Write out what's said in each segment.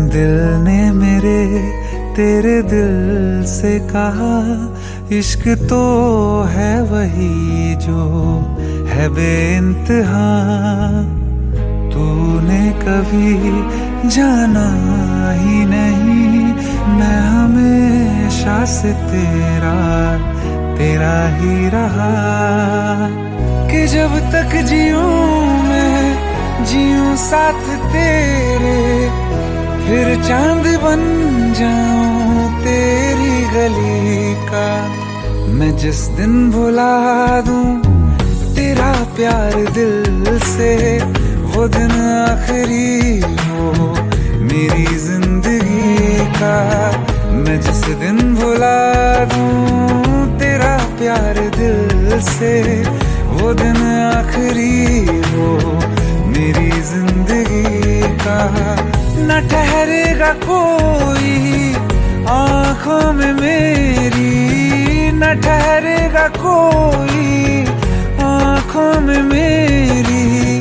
दिल ने मेरे तेरे दिल से कहा, इश्क तो है वही जो है बेइंतहा। तूने कभी जाना ही नहीं, मैं हमेशा से तेरा तेरा ही रहा। कि जब तक जीऊं मैं जीऊं साथ तेरे, फिर चांद बन जाऊं तेरी गली का। मैं जिस दिन भुला दूं तेरा प्यार दिल से, वो दिन आखिरी हो मेरी जिंदगी का। मैं जिस दिन भुला दूं तेरा प्यार दिल से, वो दिन आखिरी हो मेरी जिंदगी का। न ठहरेगा कोई आँखों में मेरी, न ठहरेगा कोई आँखों में मेरी।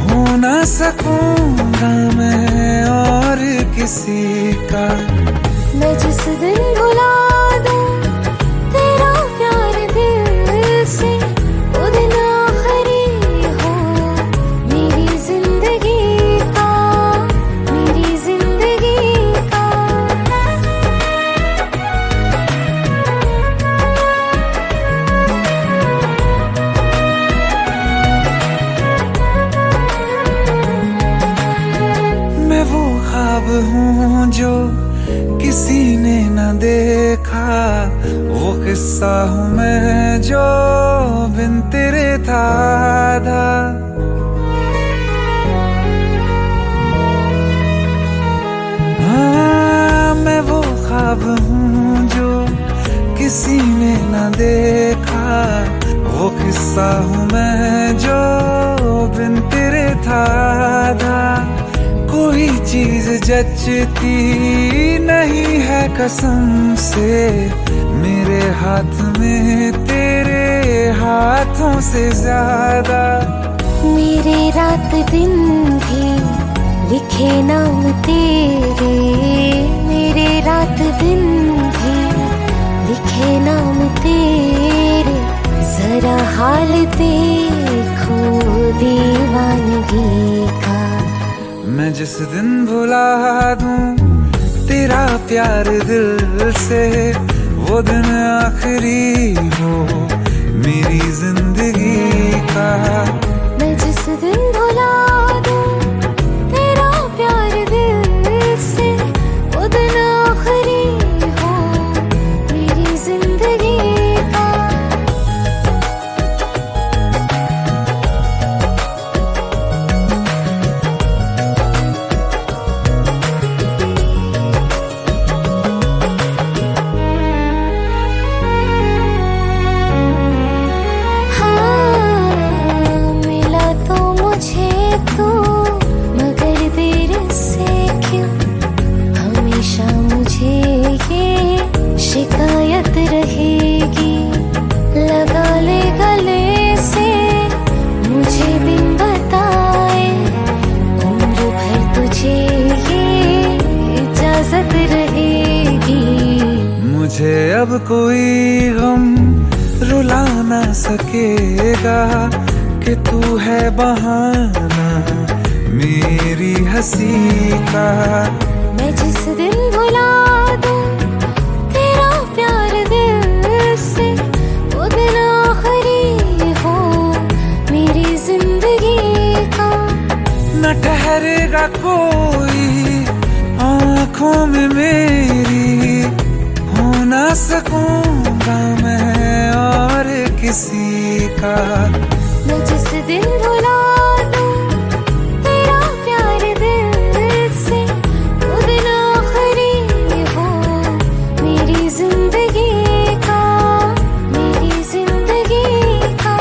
हो ना सकूंगा मैं और किसी का। मैं जिस दिन भुला दूं तेरा प्यार दिल से, वो दिन आखिरी हो मेरी जिंदगी का, मेरी जिंदगी का। मैं वो ख्वाब हूँ जो किसी ने न देखा, वो किस्सा हूँ मैं जो बिन तेरे था आधा। हाँ, मैं वो ख्वाब हूँ जो किसी ने न देखा, वो किस्सा हूँ मैं जो बिन तेरे था आधा। कोई चीज जचती नहीं है कसम से, मेरे हाथ में तेरे हाथों से ज्यादा। मेरे रात दिन भी लिखे नाम तेरे, मेरे रात दिन भी लिखे नाम तेरे। जरा हाल देखो दीवानगी का। मैं जिस दिन भुला दूं तेरा प्यार दिल से, वो दिन आखिरी हो मेरी जिंदगी का। मैं जिस दिन भुला दूं तेरा प्यार दिल से, वो दिन आखिरी हो मेरी जिंदगी का। रहेगी लगा ले गले से मुझे बिन बताए, उम्र भर तुझे ये इजाजत रहेगी। मुझे अब कोई गम रुला ना सकेगा, कि तू है बहाना मेरी हंसी का। मैं जिस दिन भुला दूं तेरा प्यार दिल से, वो दिन आखिरी हो मेरी जिंदगी का। न ठहरेगा कोई आँखों में मेरी, हो ना सकूंगा मैं और किसी का। मैं जिस दिन भुला दूं तेरा प्यार दिल से, वो दिन आखिरी हो मेरी जिंदगी का, मेरी जिंदगी का।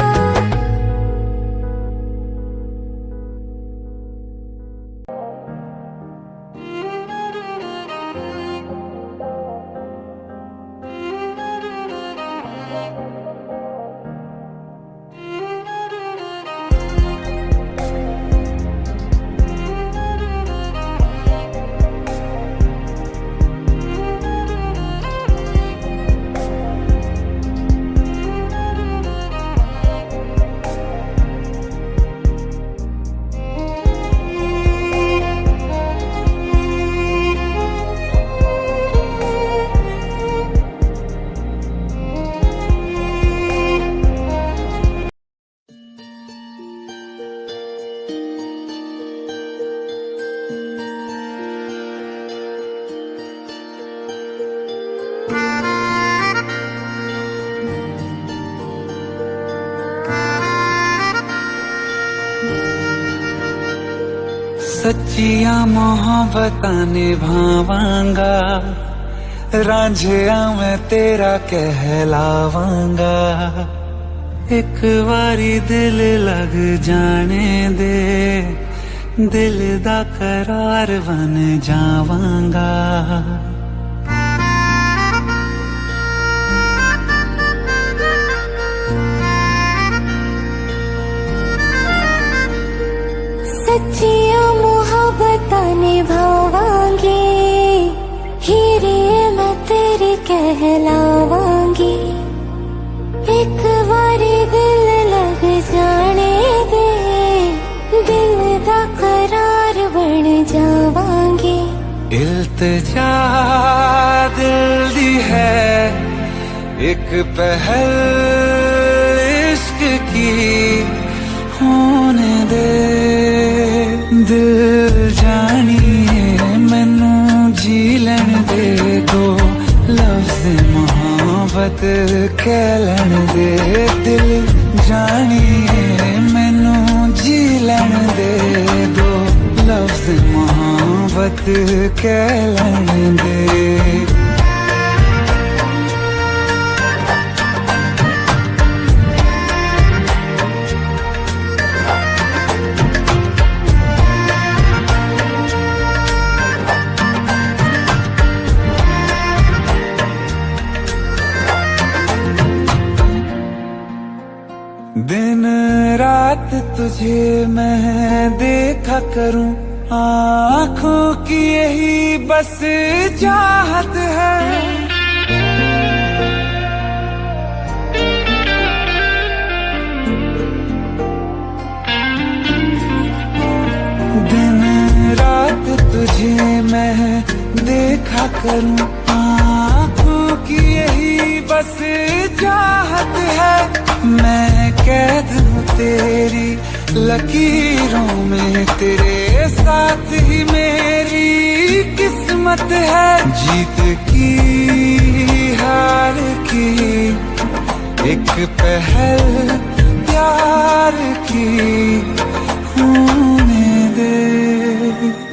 सच्चिया मोहब्बतां निभावांगा, रांझिया मैं तेरा कहलावांगा। एक बारी दिल लग जाने दे, दिल दा करार बन जावांगा। सच्चिया मोहब्बतां निभावांगी, हीरे मैं तेरी कहलावांगी। एक बारी दिल लग जाने दे, दिल दा करार बन जावांगी। इल्तिजा दिल दी है एक पहल इश्क की, होने दे दिल जानिए मैनू जी लैन दे। दो लफ्ज़ मोहब्बत कह लैन दे, दिल जानिए मैनू जी लैन दे। दो लफ्ज़ मोहब्बत कह लैन दे। दिन रात तुझे मैं देखा करूं, आँखों की यही बस चाहत है। दिन रात तुझे मैं देखा करूं, आँखों की यही बस चाहत है। मैं कैद हूँ तेरी लकीरों में, तेरे साथ ही मेरी किस्मत है। जीत की हार की एक पहल प्यार की, होने दे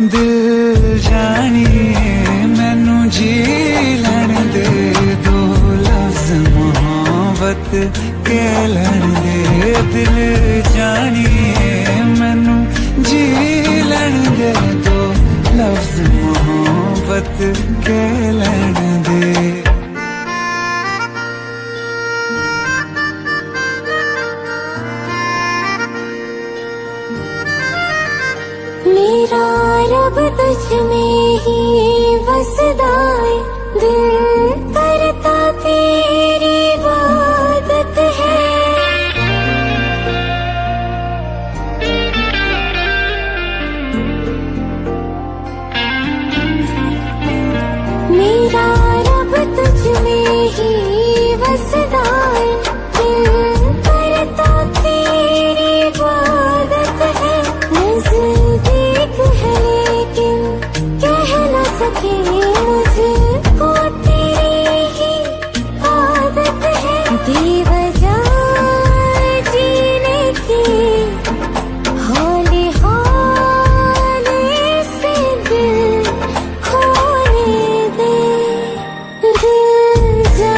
दिल जानिए मैनू जी लैन दे। दो लफ्ज़ मोहब्बत कह लैन दे, दिल जानिए मैनू जी लैन दे। दो लफ्ज़ मोहब्बत कह लैन दे। मेरा रब तुझ में ही बसदा है, दिल करता तेरी इबादत है। मेरा रब तुझ में ही बसदा है, दिल करता तेरी इबादत है। नज़दीक है लेकिन कह न सके, मुझको तेरी ही आदत है। बेवजह जीने की हौले हौले से दिल खोने दे। दिल जा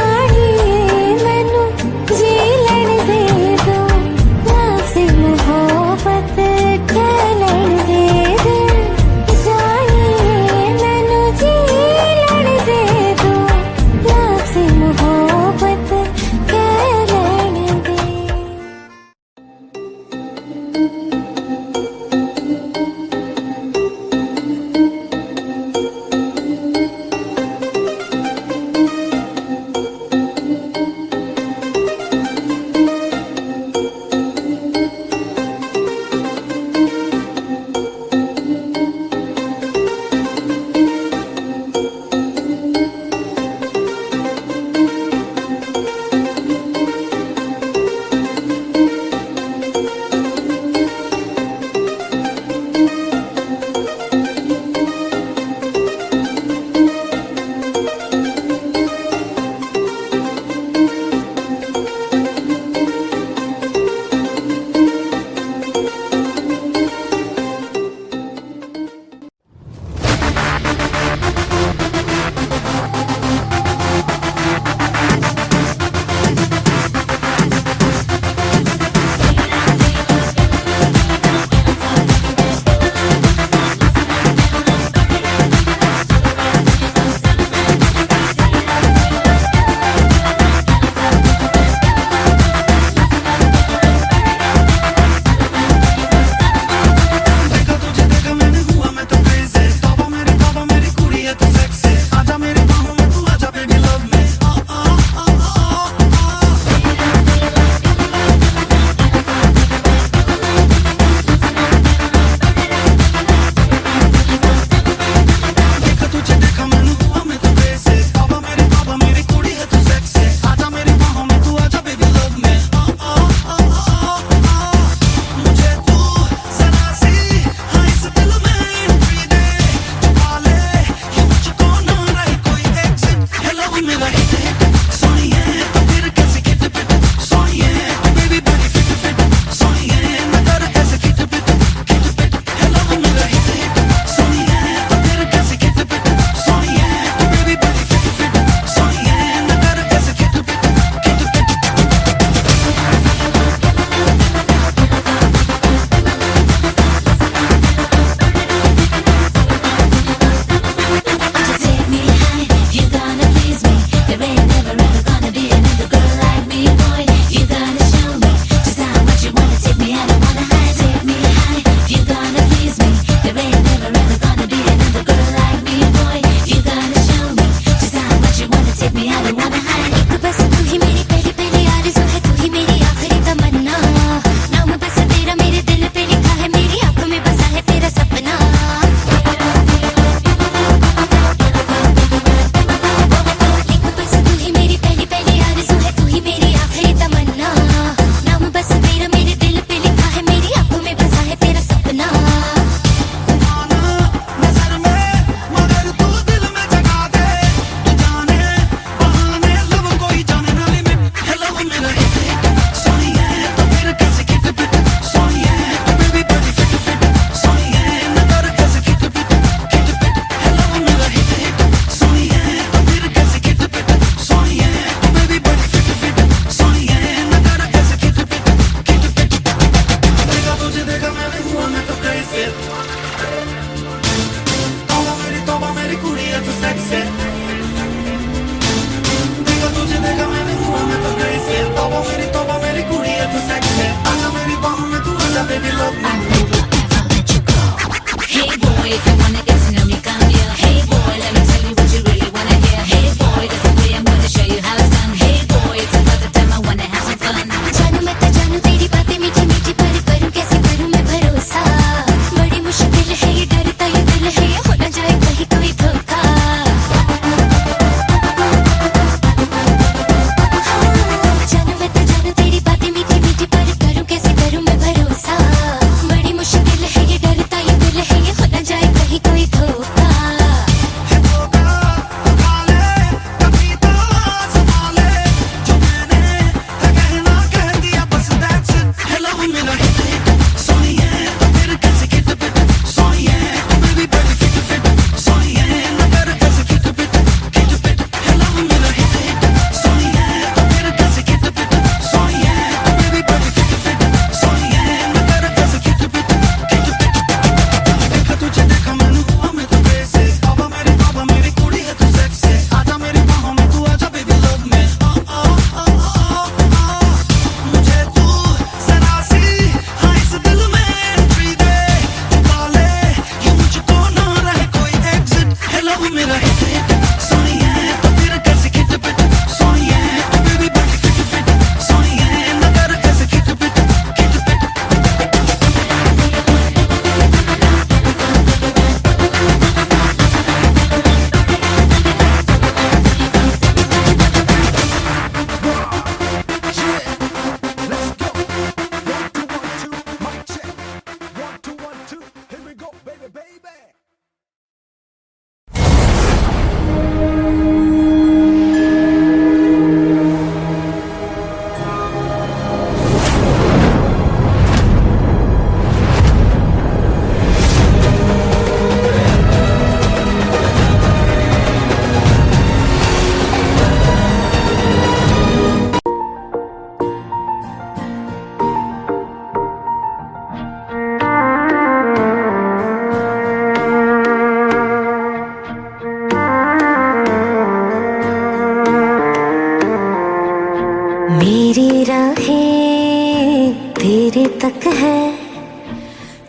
मेरी राहें तेरे तक है,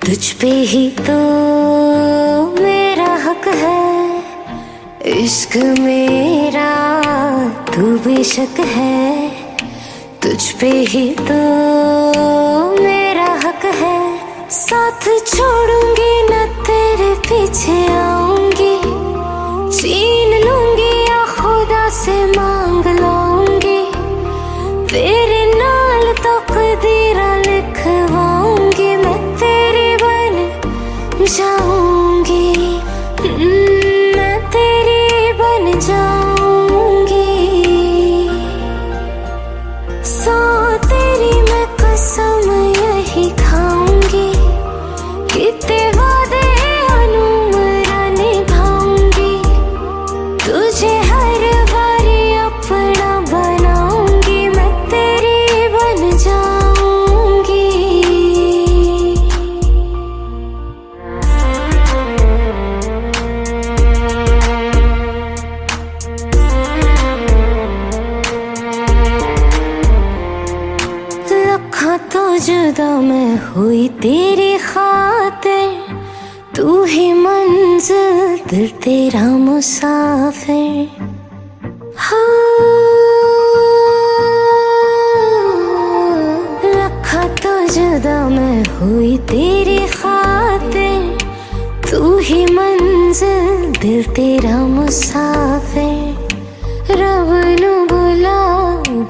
तुझ पे ही तो मेरा हक है। इश्क मेरा तू बेशक है, तुझ पे ही तो मेरा हक है। साथ छोड़ूंगी न तेरे पीछे आऊंगी, छीन लूंगी या खुदा से मांग लूंगी। तेरे नाल तकदीरा लिखवाऊंगी, मैं तेरी बन जाऊंगी, मैं तेरी बन जाऊंगी। जुदा मैं हुई तेरी खातिर, तू ही मंजिल दिल तेरा मुसाफिर। रखा तो जुदा मैं हुई तेरी खातिर, तू ही मंजिल दिल तेरा मुसाफिर। रब नू बुला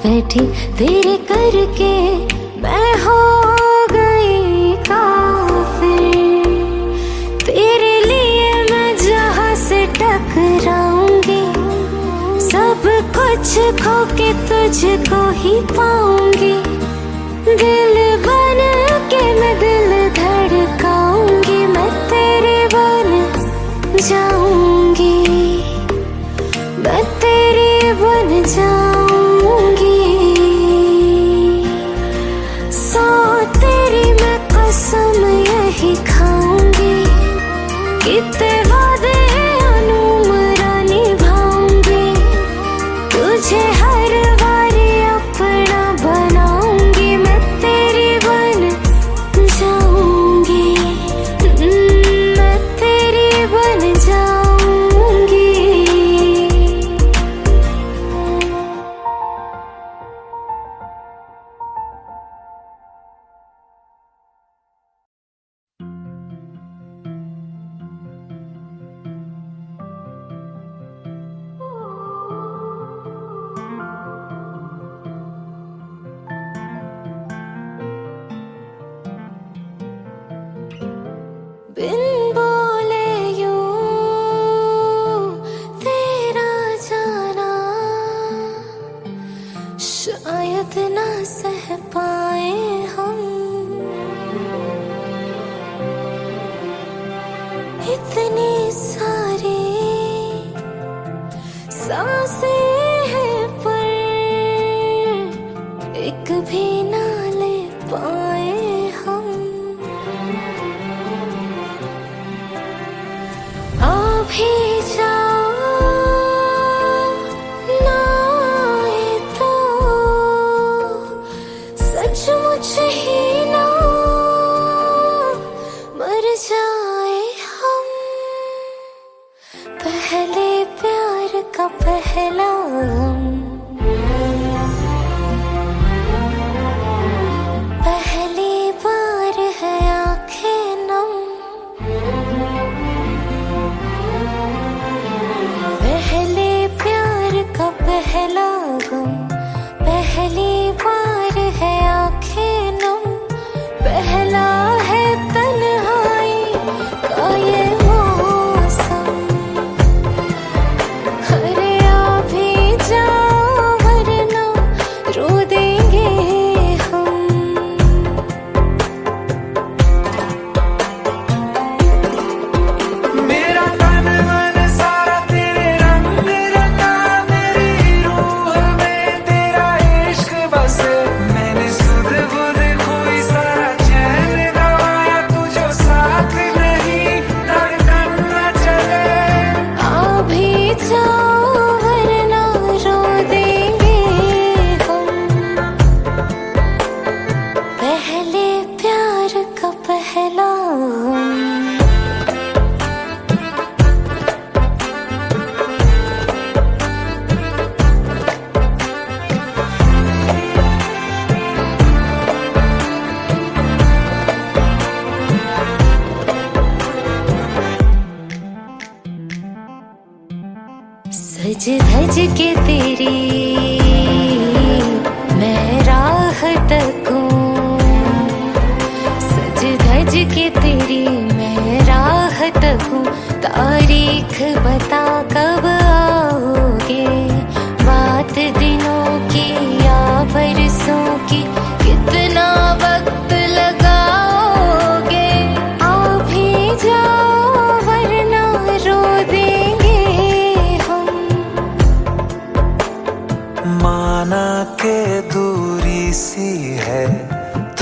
बैठी तेरे करके मैं हो गई काफिर। तेरे लिए मैं जहां से टकराऊंगी, सब कुछ खो के तुझको ही पाऊंगी। दिल बन के मैं दिल धड़काऊंगी, मैं तेरे बन जाऊंगी, मैं तेरे बन जाऊंगी। सो तेरी मैं कसम यही खाऊंगी, कितने वादे अनुमरा निभाऊंगी। तुझे हर बारी अपना बनाऊंगी, मैं तेरी बन जाऊंगी, मैं तेरी बन जाऊंगी। बिन बोले यूं तेरा जाना शायद ना सह पाए हम। इतनी सारी सांसें हैं पर एक भी ना ले पाए हम। भी जाओ ना आए तो सचमुच ही ना मर जाए हम। पहले प्यार का पहला गम, पहली बार है आंखें नम। पहले प्यार का पहला गम, पहली बार है आंखें नम। पहला है तन्हाई का ये मौसम। अरे आ भी जाओ वरना रो देंगे हम। मेरा तन मन सारा तेरे रंग रंगा, मेरी रूह में तेरा इश्क बसे। मैंने सुध बुध खोई सारा चैन गवाया, तुझो साथ नहीं धड़कन न चले। आ भी जाओ वरना रो देंगे हम। पहले प्यार का पहला गम। सज धज के तेरी मैं राह तकूं, सज धज के तेरी मैं राह तकूं। तारीख बता कब आओगे, बात दिनों की या बरसों की, कितना वक्त लगाओगे। आ भी जाओ वरना रो देंगे हम। माना के दूरी सी है,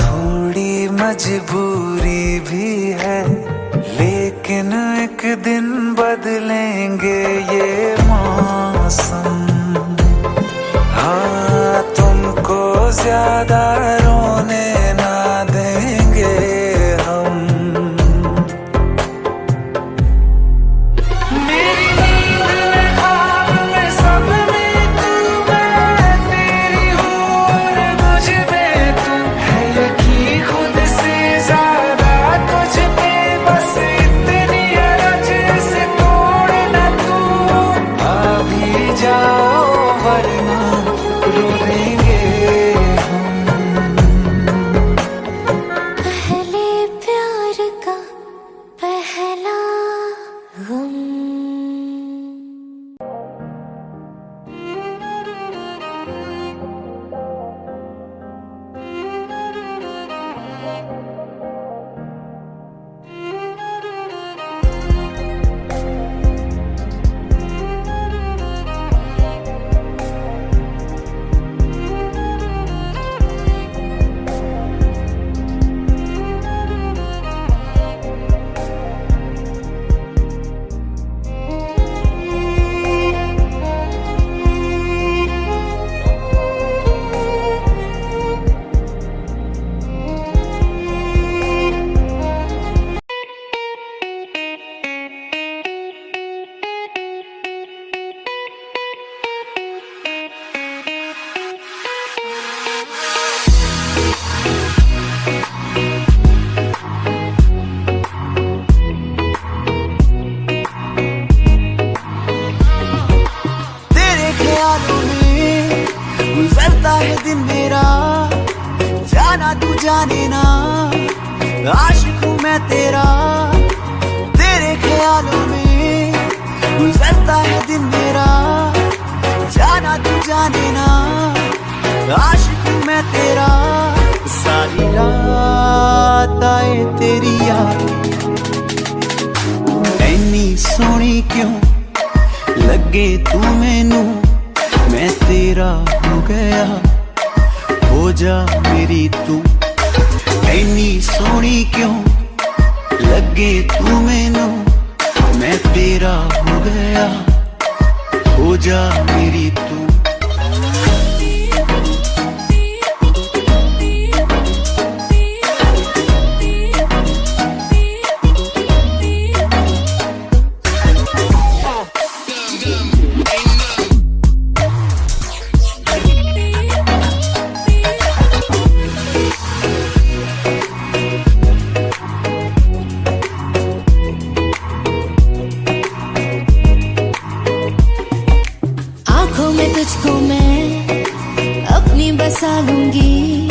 थोड़ी मजबूरी भी है, लेकिन एक दिन बदलेंगे ये मौसम। हाँ तुमको ज्यादा रोने ना रो देंगे हम। पहले प्यार का पहला गम। गुजरता है दिन मेरा, जाना तू जाने ना, आशिक हूँ मैं तेरा। तेरे ख्यालों में गुजरता है दिन मेरा, जाना तू जाने ना, आशिक हूँ मैं तेरा। सारी रात आए तेरी याद, ऐनी सोहनी क्यों लगे तू मैनू, मैं तेरा हो गया, हो जा मेरी तू। ऐनी सोहनी क्यों लगे तू मैनू, मैं तेरा हो गया, हो जा मेरी तू। तुझको मैं अपनी बसा लूंगी,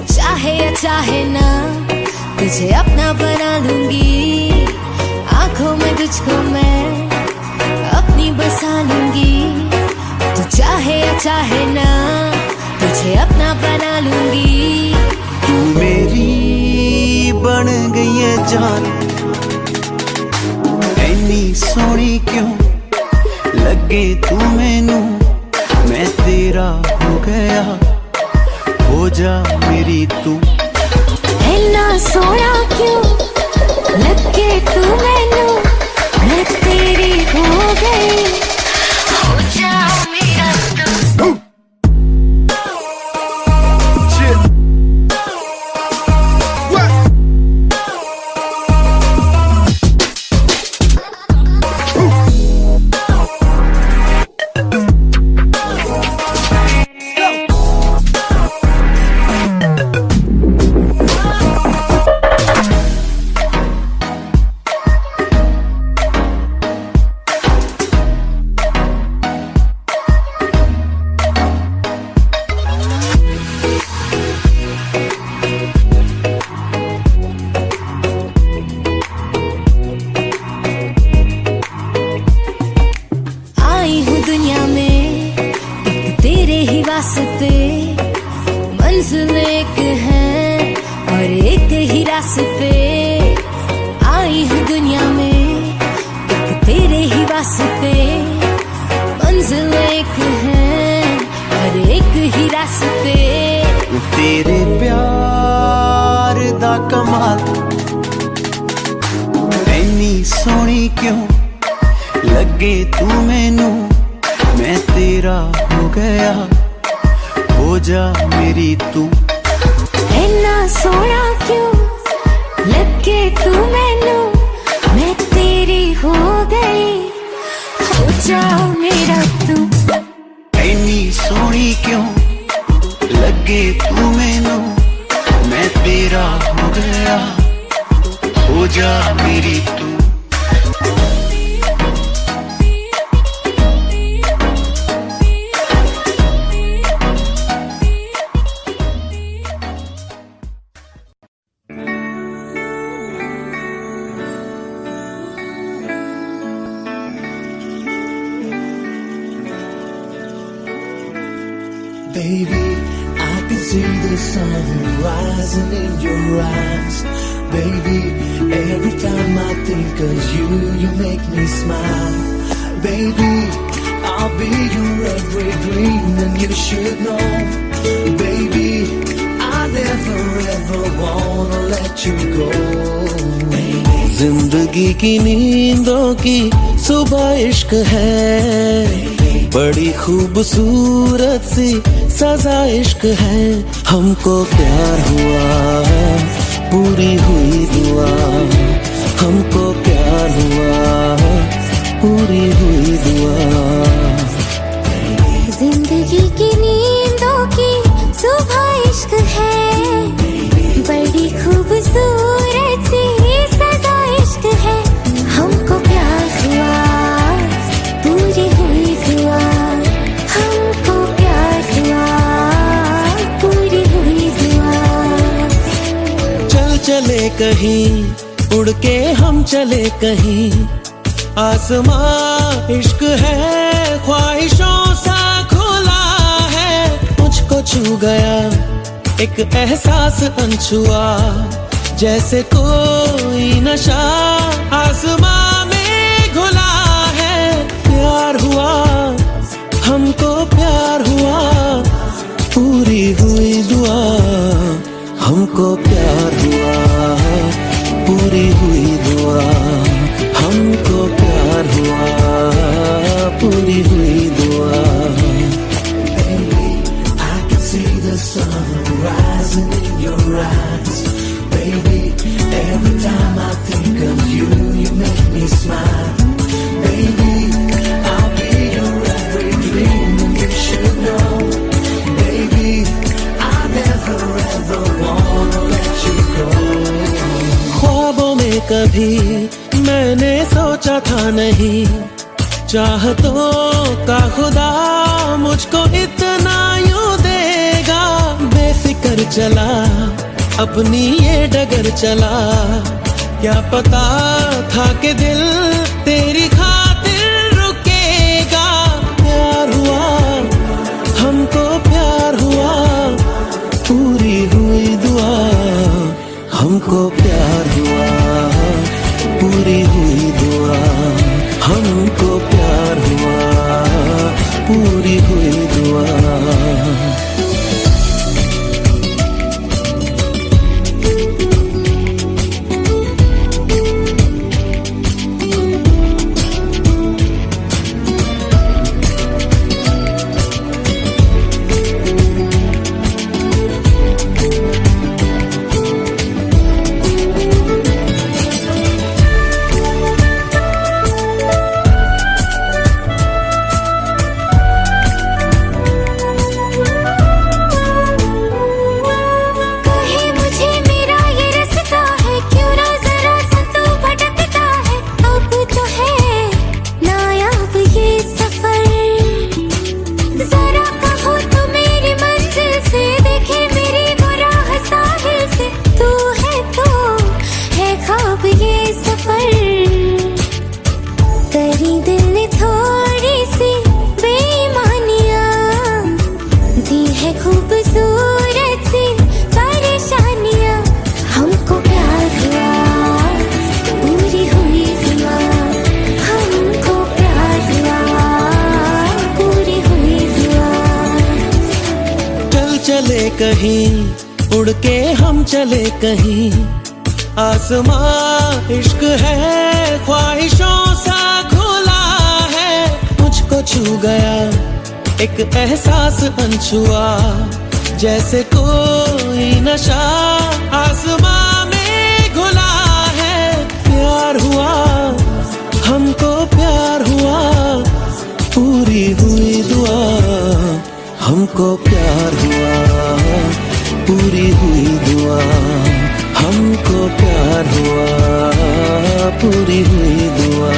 चाहे या चाहे ना तुझे अपना बना लूंगी। आंखों में तुझको मैं अपनी बसा लूंगी, तू चाहे या चाहे ना तुझे अपना बना लूंगी। तू मेरी बन गई है जान, ऐनी सोहनी क्यों लगे तू मैनू, मैं तेरा हो गया, हो जा मेरी तू। ऐना सोहना क्यों लगे तू मैनू, मैं तेरी हो गई, हो जा मेरा तू। वास्ते मंजिल एक है और एक ही रास्ते, आई हूँ दुनिया में एक तेरे ही वास्ते। मंजिल एक है और एक ही रास्ते, तेरे प्यार दा कमाल, ऐनी सोहनी क्यों लगे तू मैनू, मैं तेरा हो गया, हो जा मेरी तू। ऐना सोहना क्यों लगे तू मैनू, मैं तेरी हो गई, हो जा मेरा तू। ऐनी सोहनी क्यों लगे तू मैनू, मैं तेरा हो गया, हो जा मेरी तू। Baby, I can see the sun rising in your eyes. Baby, every time I think of you, you make me smile. Baby, I'll be your every dream and you should know. Baby, I never ever wanna let you go. जिंदगी की नींदों की सुबह इश्क है, बड़ी खूबसूरत सी सजा इश्क है। हमको प्यार हुआ, पूरी हुई दुआ। हमको प्यार हुआ, पूरी हुई दुआ। जिंदगी की नींदों की सुबह इश्क है, बड़ी खूबसूरत सी सजा इश्क है। हमको प्यार हुआ, पूरी हुई दुआ। हमको प्यार हुआ, पूरी हुई दुआ। चल चले कहीं, उड़ के हम चले कहीं। आसमां इश्क है, ख्वाहिशों सा खुला है। मुझको छू गया एक एहसास अनछुआ, जैसे कोई नशा आसमां में घुला है। प्यार हुआ, हमको प्यार हुआ, पूरी हुई दुआ। हमको प्यार हुआ, पूरी हुई दुआ। हमको प्यार हुआ, पूरी हुई दुआ। Baby, I can see the sun rising in your eyes. Baby, every time I think of you, you make me smile. Baby, I'll be your every dream and you should know. Baby, I never ever wanna let you go. ख्वाबों में कभी मैंने सोचा था नहीं, चाहतों का खुदा मुझको इतना यूं देगा। बेफिक्र चला, अपनी ये डगर चला, क्या पता था कि दिल तेरी खातिर रुकेगा। प्यार हुआ, हमको प्यार हुआ, पूरी हुई दुआ। हमको प्यार हुआ, पूरी हुई दुआ। हमको प्यार हुआ, पूरी हुई दुआ। कहीं उड़ के हम चले कहीं। आसमां इश्क है, ख्वाहिशों सा खुला है। मुझको छू गया एक एहसास अनछुआ, जैसे कोई नशा आसमां में घुला है। प्यार हुआ, हमको प्यार हुआ, पूरी हुई दुआ। हमको प्यार हुआ, पूरी हुई दुआ। हमको प्यार हुआ, पूरी हुई दुआ।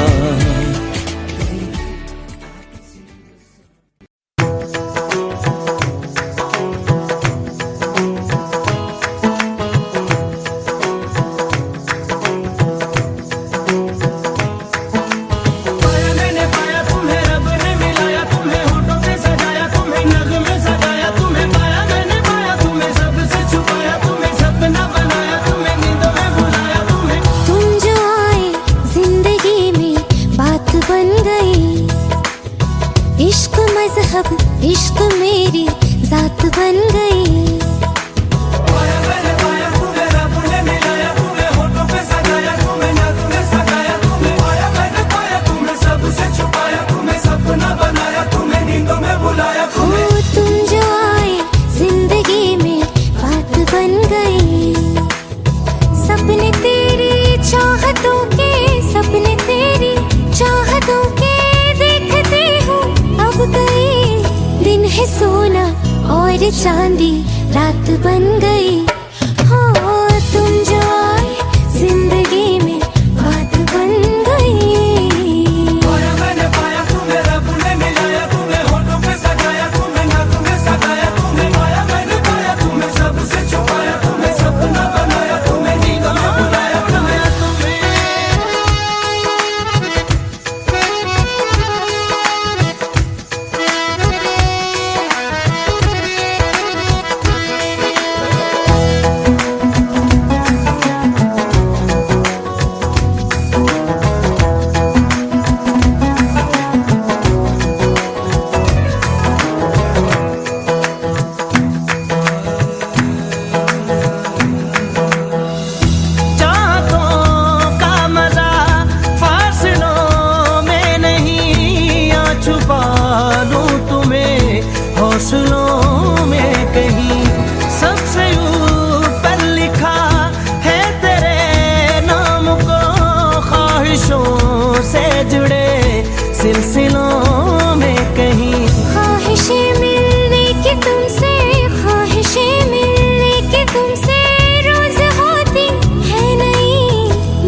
पाया मैंने पाया तुम्हें, रब ने मिलाया तुम्हें, होठों पे सजाया तुम्हें, नग़्मे सजाया तुम्हें। इश्क मेरी जात बन गई। तुम जो आए जिंदगी में बात बन गई। सपने तेरी चाहतों के, सपने तेरी चाहतों के देखते हूँ अब गई। दिन है सोना और चांदी रात बन गई। हो तुम जो आए जिंदगी में बात बन गई। हौसलों में कहीं सबसे ऊपर लिखा है तेरे नाम को। ख्वाहिशों से जुड़े सिलसिलों में कहीं ख्वाहिशें मिलने की तुमसे, ख्वाहिशें मिलने की तुमसे रोज होती है नहीं।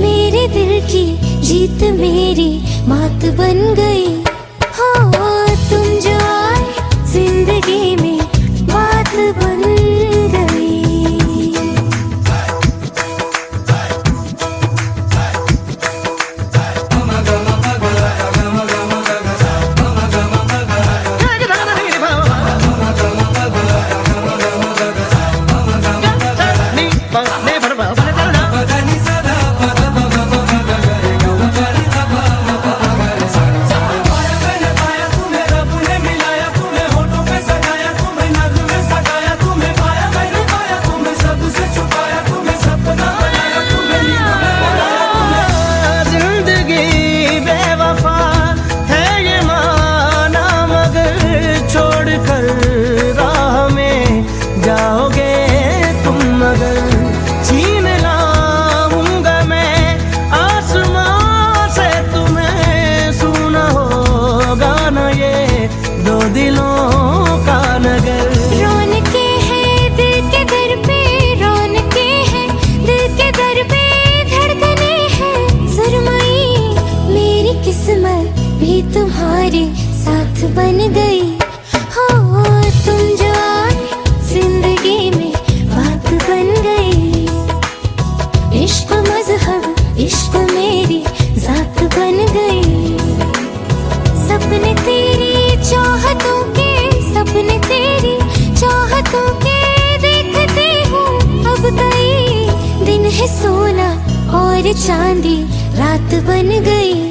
मेरे दिल की जीत मेरी मात बन गई। हो तुम जो आए जिंदगी में बात बन गई। तुम्हारे साथ बन गई। हो तुम जो आए जिंदगी में बात बन गई। इश्क मजहब, इश्क मेरी जात बन गई। सपने तेरी चाहतों के, सपने तेरी चाहतों के देखते हूँ अब गई। दिन है सोना और चांदी रात बन गई।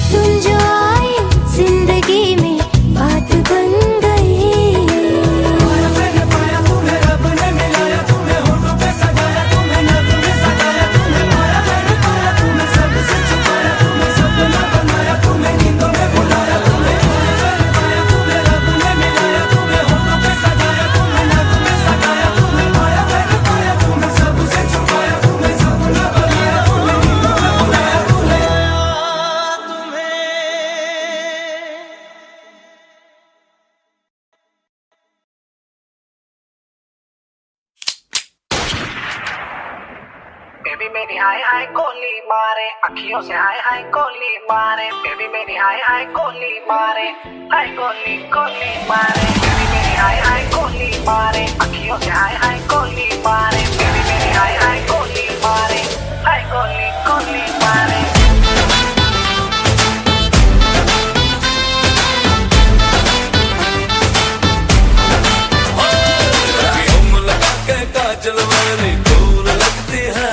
तुम जो आए जिंदगी में बात बन गई। बेबी मेरी हाय हाय गोली मारे, अखियों से हाय हाय गोली मारे। बेबी मेरी हाय हाय गोली मारे, हाय गोली गोली मारे। बेबी मेरी हाय हाय गोली मारे, अखियों से हाय हाय गोली मारे। बेबी मेरी हाय हाय गोली मारे, हाय गोली गोली मारे। काजल वाली दूर लगती है,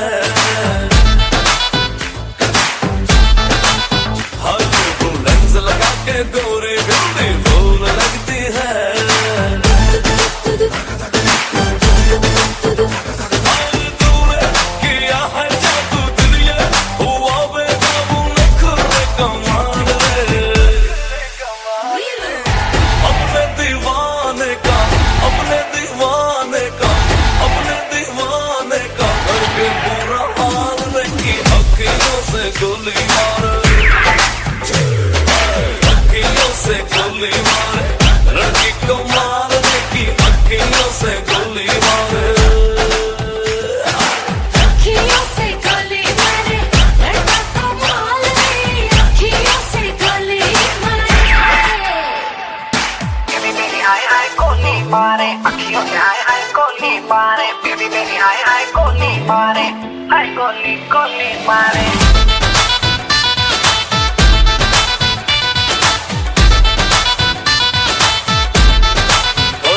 हाल तू लेंस लगा के गोरी बिंदी फूल लगती बेबी मेरी हाय हाय गोली मारे अखियों से हाय हाय गोली मारे बेबी मेरी हाय हाय गोली मारे हाय गोली गोली मारे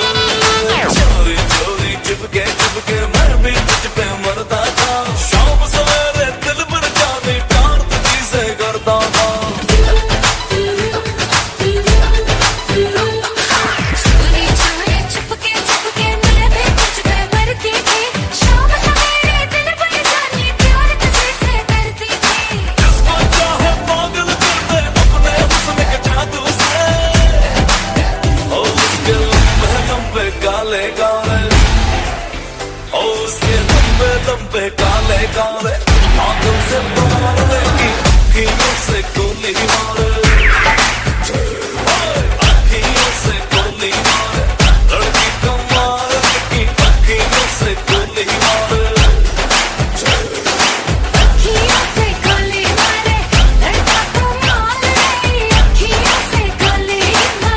चोरी चोरी चुपके मैं भी तुझ पे मरता था शाम सवेरे दिल भर जाने प्यार तुझी से करता था लंबे काले काले आंखों से मार देगी अखियों से गोली मारे अखियों से गोली मारे लड़की कमाल की अखियों से गोली मारे अखियों से गोली मारे लड़का कमाल रे अखियों से गोली मारे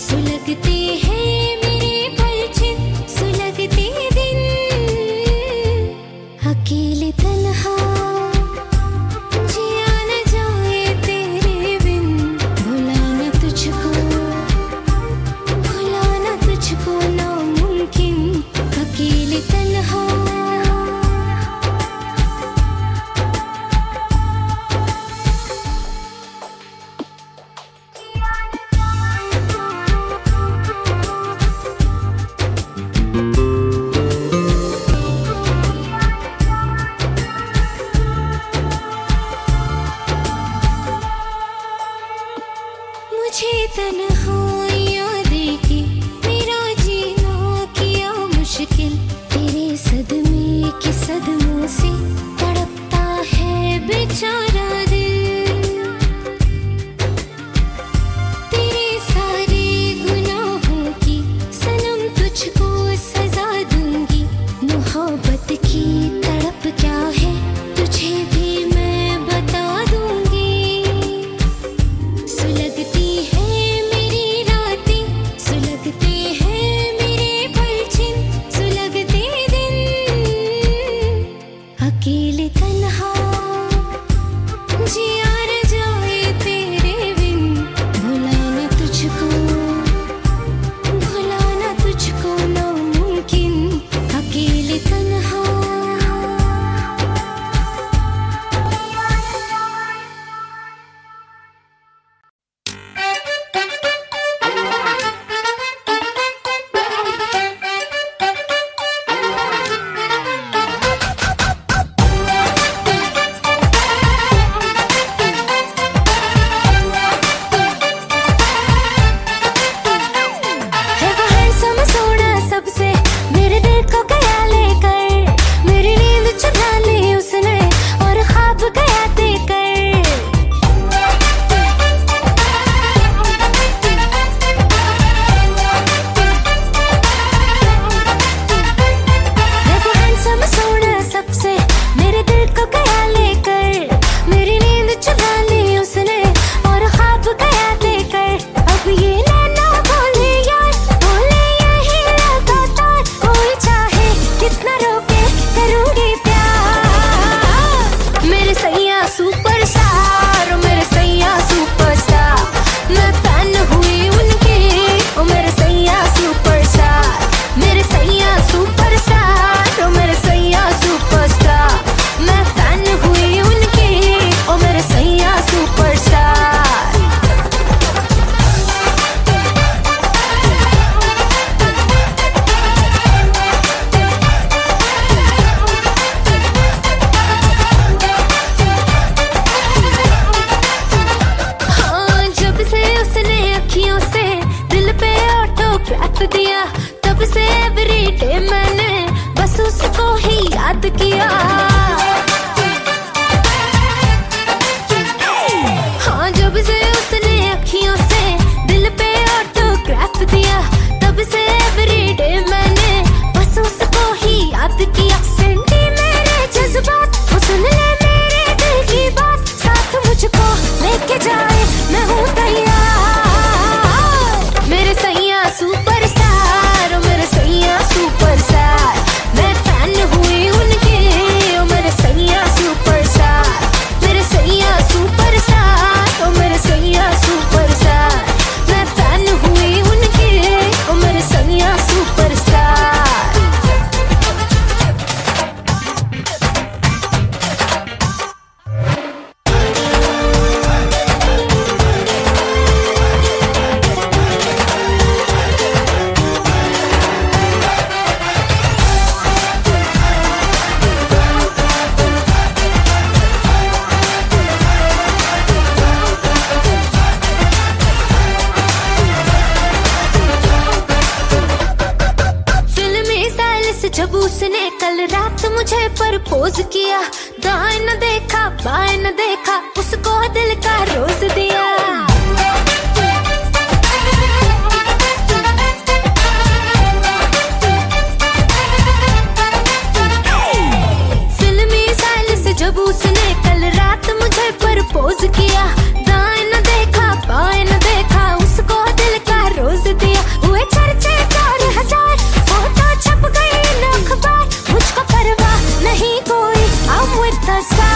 सुलगती है मेरी पलछिन सुलगती जब से एवरीडे मैंने बस उसको ही याद किया। हाँ, जब से उसने अखियों से दिल पे ऑटोग्राफ दिया, तब से एवरीडे मैंने बस उसको ही याद किया। सेंटी मेरे जज्बात, वो सुन ले मेरे दिल की बात, साथ मुझको लेके जाए मैं हूँ तैयार। मेरे सैया सुपरस्टार, मेरे सैया सुपरस्टार, मैं फैन हुई उनके, मेरे सैया सुपरस्टार, मेरे सैया सुपरस्टार, मेरे सैया सुपरस्टार, मैं फैन हुई उनके, मेरे सैया सुपरस्टार। जब उसने कल रात मुझे प्रपोज किया, दाएं न देखा बाएं न देखा, उसको दिल का रोज दिया। फिल्मी स्टाइल से जब उसने कल रात मुझे प्रपोज किया, दाएं न देखा बाएं न देखा, उसको दिल का रोज दिया। हुए चर्चे 4000, फोटो छप गई अखबार, मुझको परवाह नहीं कोई, I'm with the star।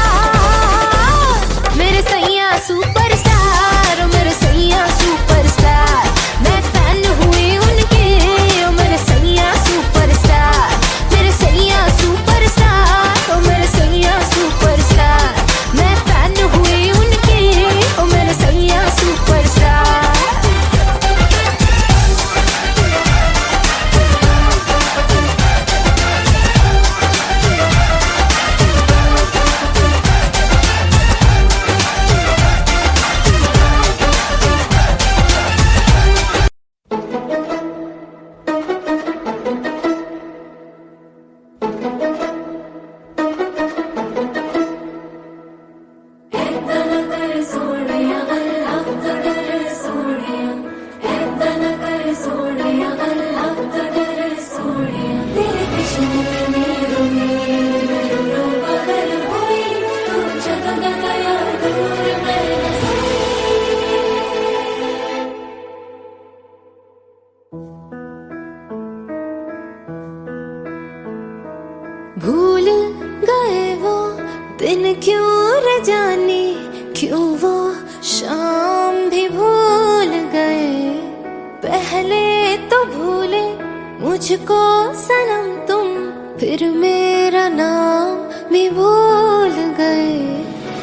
मेरे सैया सुपरस्टार, मेरे सैया सुपरस्टार, मैं फैन हुई उनके, मेरे सैया सुपरस्टार, मेरे सैया सुपरस्टार, मेरे सैया सुपरस्टार, मैं फैन हुई उनके, मेरे सैया सुपरस्टार। भूल गए वो दिन क्यों रे जाने, क्यों वो शाम भी भूल गए। पहले तो भूले मुझको सनम तुम, फिर मेरा नाम भी भूल गए।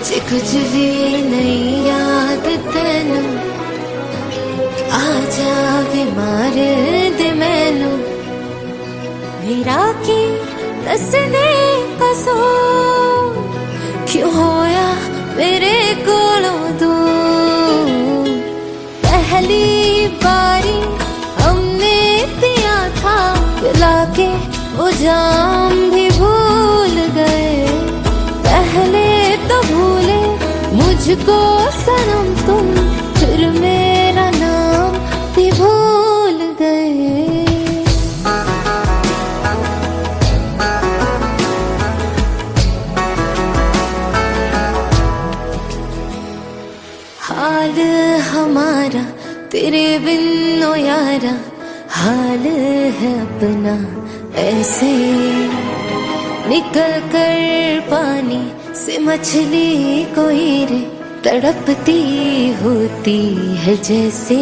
जे कुछ भी नहीं याद तेनू, आजा भी मार दे मैनू, मेरा की दस दे कसूर, क्यों होया मेरे कोलों दूर। पहली बारी हमने पिया था, पिला के वो जाम भी भूल गए। पहले तो भूले मुझको सनम तुम, फिर मेरा नाम भी भूल गए। हाल हमारा तेरे बिन ओ यारा, हाल है अपना ऐसे, निकल कर पानी से मछली कोई रे, तड़पती होती है जैसे।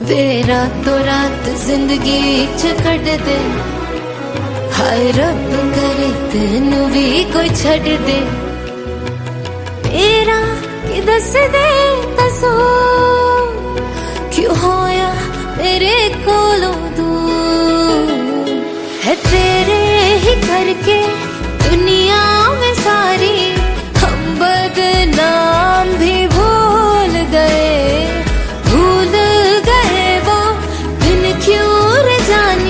वे रातों रात जिंदगी च कट दे, हाय रब करे तेनू भी कोई छड़ दे। मेरा कि दस दे कसूर, क्यों होया मेरे कोलों दूर। है तेरे ही करके दुनिया में सारी, हम बदनाम भी भूल गए। भूल गए वो दिन क्यों रे जाने,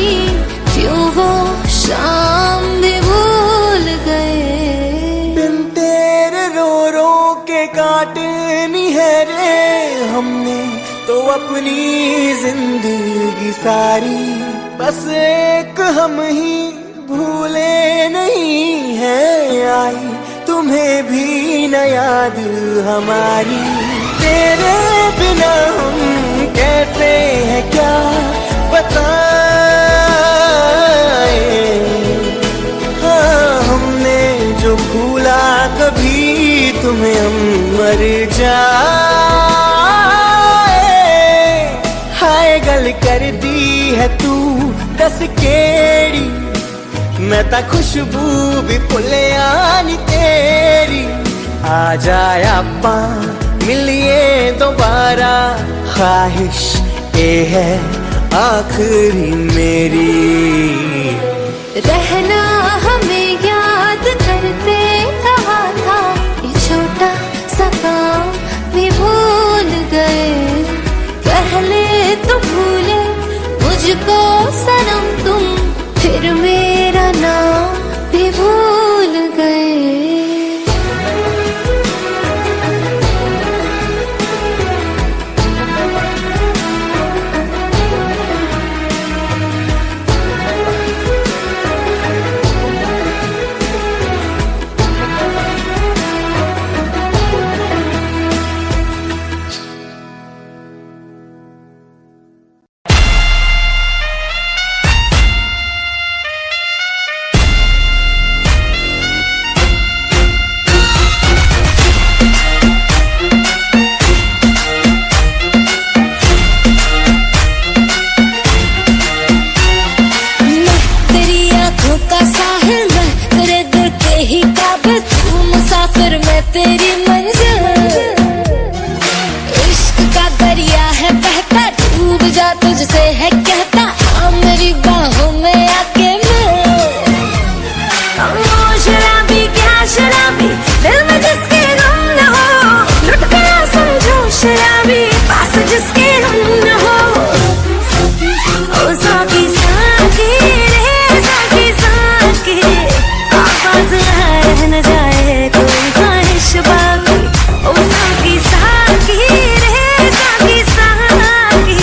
अपनी जिंदगी सारी, बस एक हम ही भूले नहीं है आई, तुम्हें भी न याद हमारी। तेरे बिना हम कैसे हैं क्या बताएं, हाँ हमने जो भूला कभी तुम्हें हम मर जाए। हाय गल कर दी है तू दस केड़ी, मैं ता खुशबू भी भुलिया नी तेरी। आ जाए आपां मिलिए दोबारा, ख्वाहिश ये है आखिरी मेरी। रहना हमें याद करते कहा था, ये छोटा सा काम भी भूल गए। पहले तो भूले मुझको सनम तुम, फिर मेरा नाम भी भूल गए। तेरी मंजिल इश्क का दरिया है बहता, डूब जा तुझसे है कहता, आ मेरी बाहों में आके मिल। शराबी क्या शराबी, दिल में जिसके गम न हो, लुट गया समझो शराबी, पास जिसके हम न हो। ओ साकी साकी रे साकी साकी, आवाज रह न जाए कोई ख्वाहिश बाकी। ओ साकी साकी रे साकी साकी,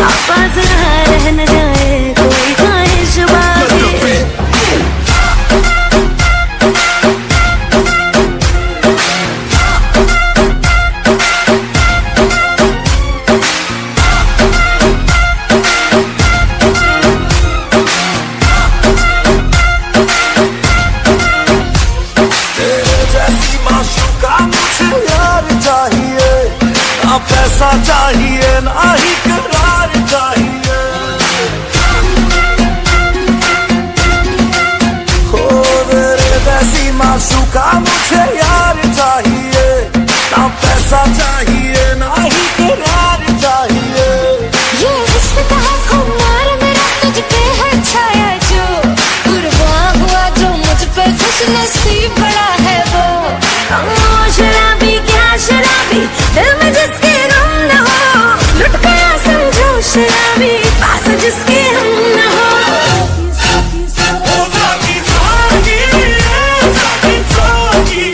आवाज रह न जाए कोई ख्वाहिश बाकी। पैसा चाहिए ना ही करार चाहिए, हो मेरे वैसी माशूका मुझे यार चाहिए। ना पैसा चाहिए ना ही करार चाहिए। ये रिश्ते का खुमार मेरा तुझ पे है छाया, जो कुर्बान हुआ जो मुझ पे खुश नसीब बड़ा है वो। शराबी क्या शराबी, दिल में जिसके गम न हो, लुट गया समझो शराबी, पास जिसके हम न हो। ओ साकी साकी, साकी साकी,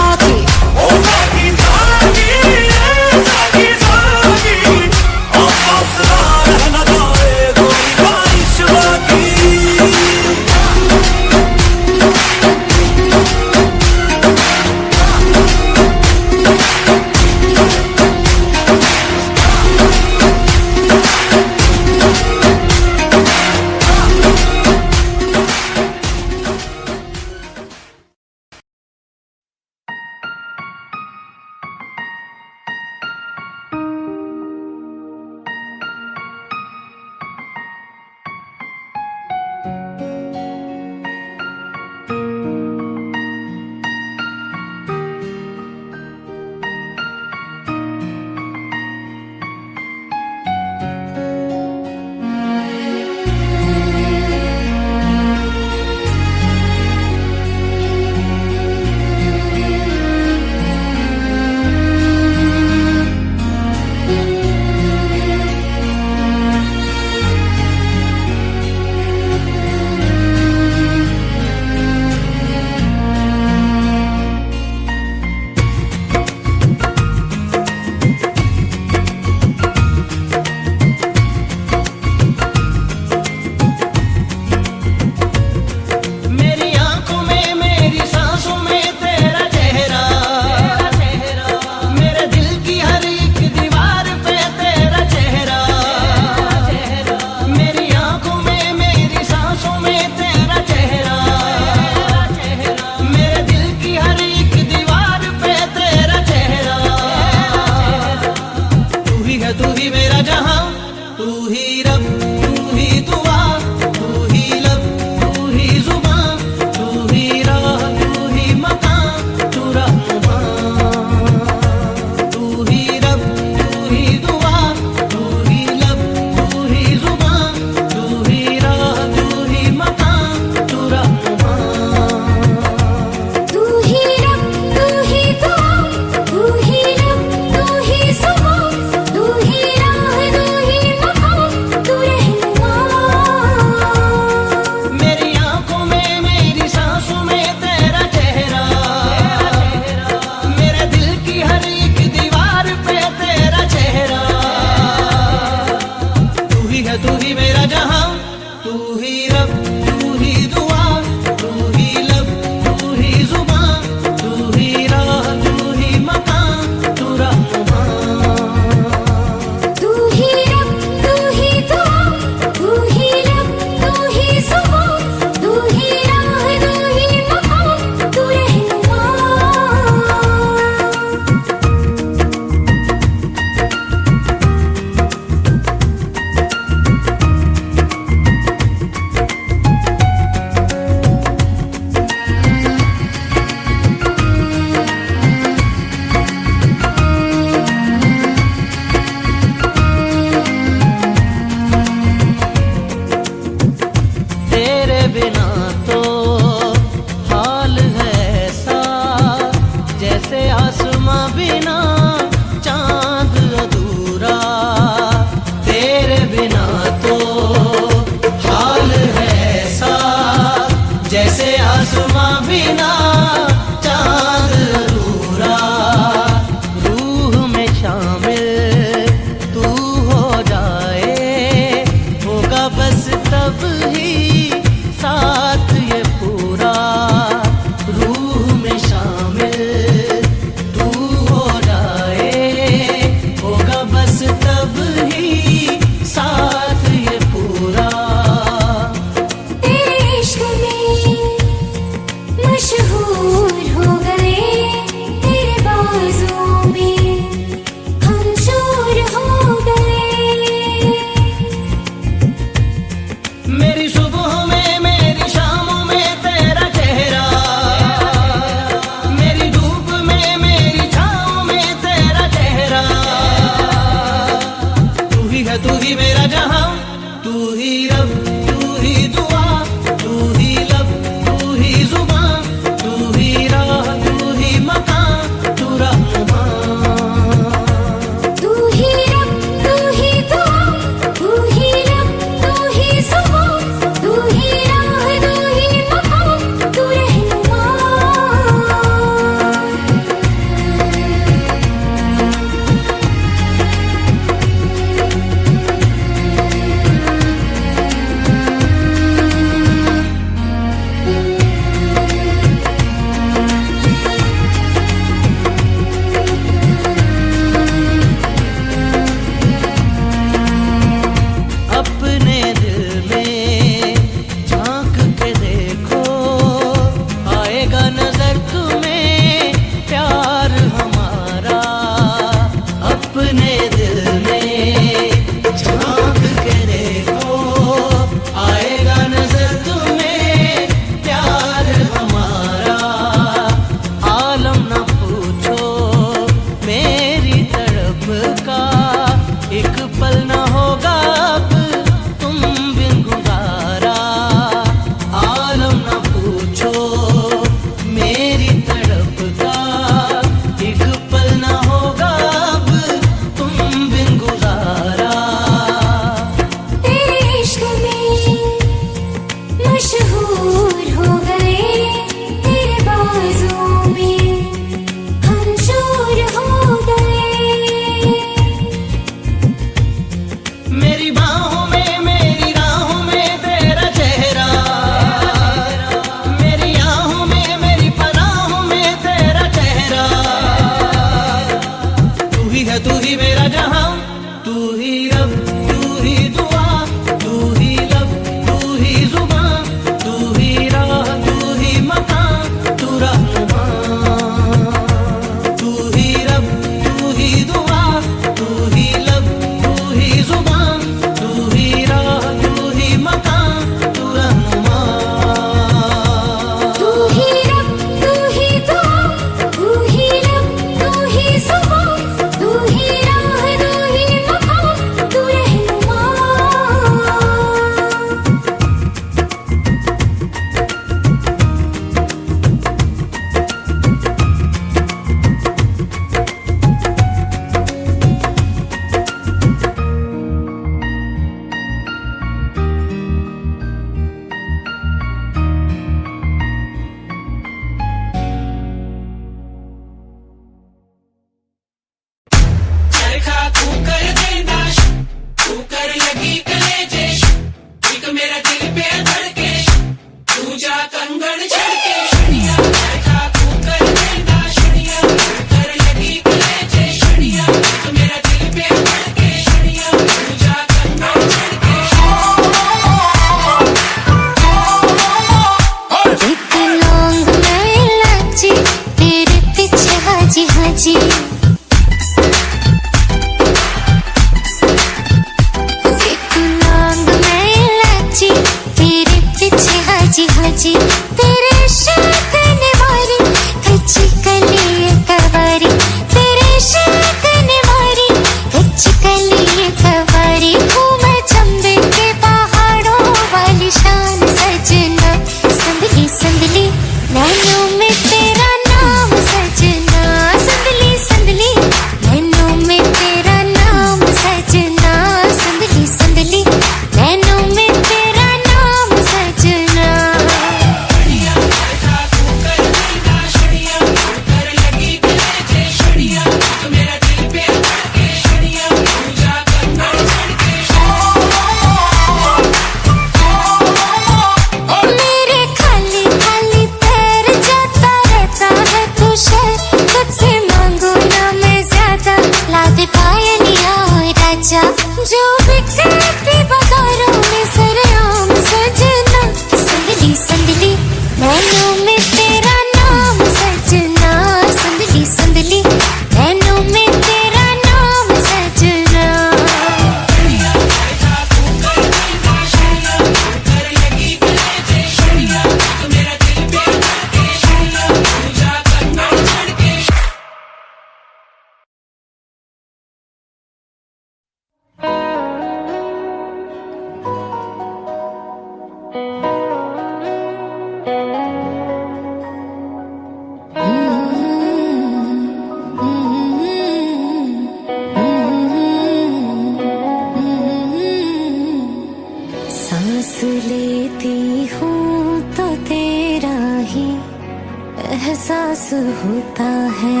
एहसास होता है,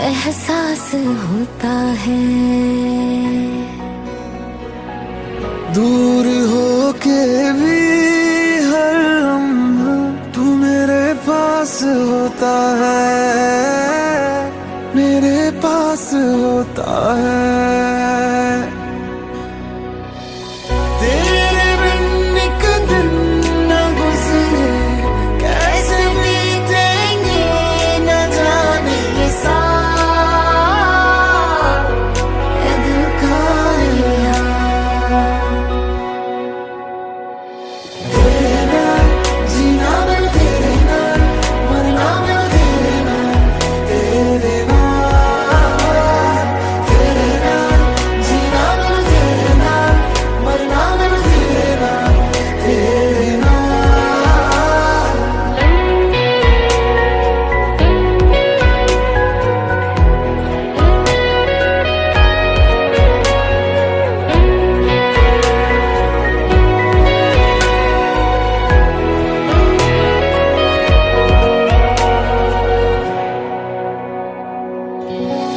एहसास होता है। दूर हो के भी हर लम्हा तू मेरे पास होता है, मेरे पास होता है। तेरे बिन एक दिन न गुजरे, कैसे बीतेंगे न जाने ये साल, ये दिल का यार। तेरे नाल जीना मैं तेरे नाल, मरना मैं तेरे नाल, तेरे नाल, तेरे नाल जीना मैं तेरे नाल, मरना मैं तेरे नाल, तेरे नाल।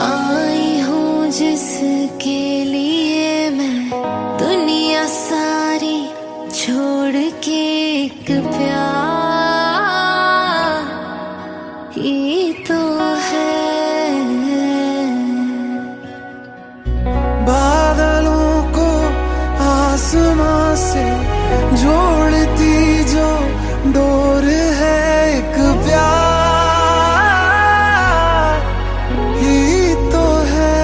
आई हूँ जिसके लिए मैं दुनिया सारी छोड़ के, एक प्यार ही तो है। बादलों को आसमां से जोड़ती जो डोर है, एक प्यार ही तो है।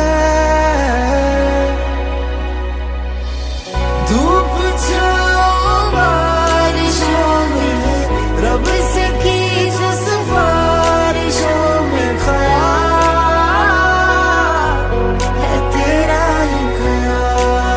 धूप छाओ बारिशों में, रब से की जो सिफारिशों में, ख्याल है तेरा ही ख्याल।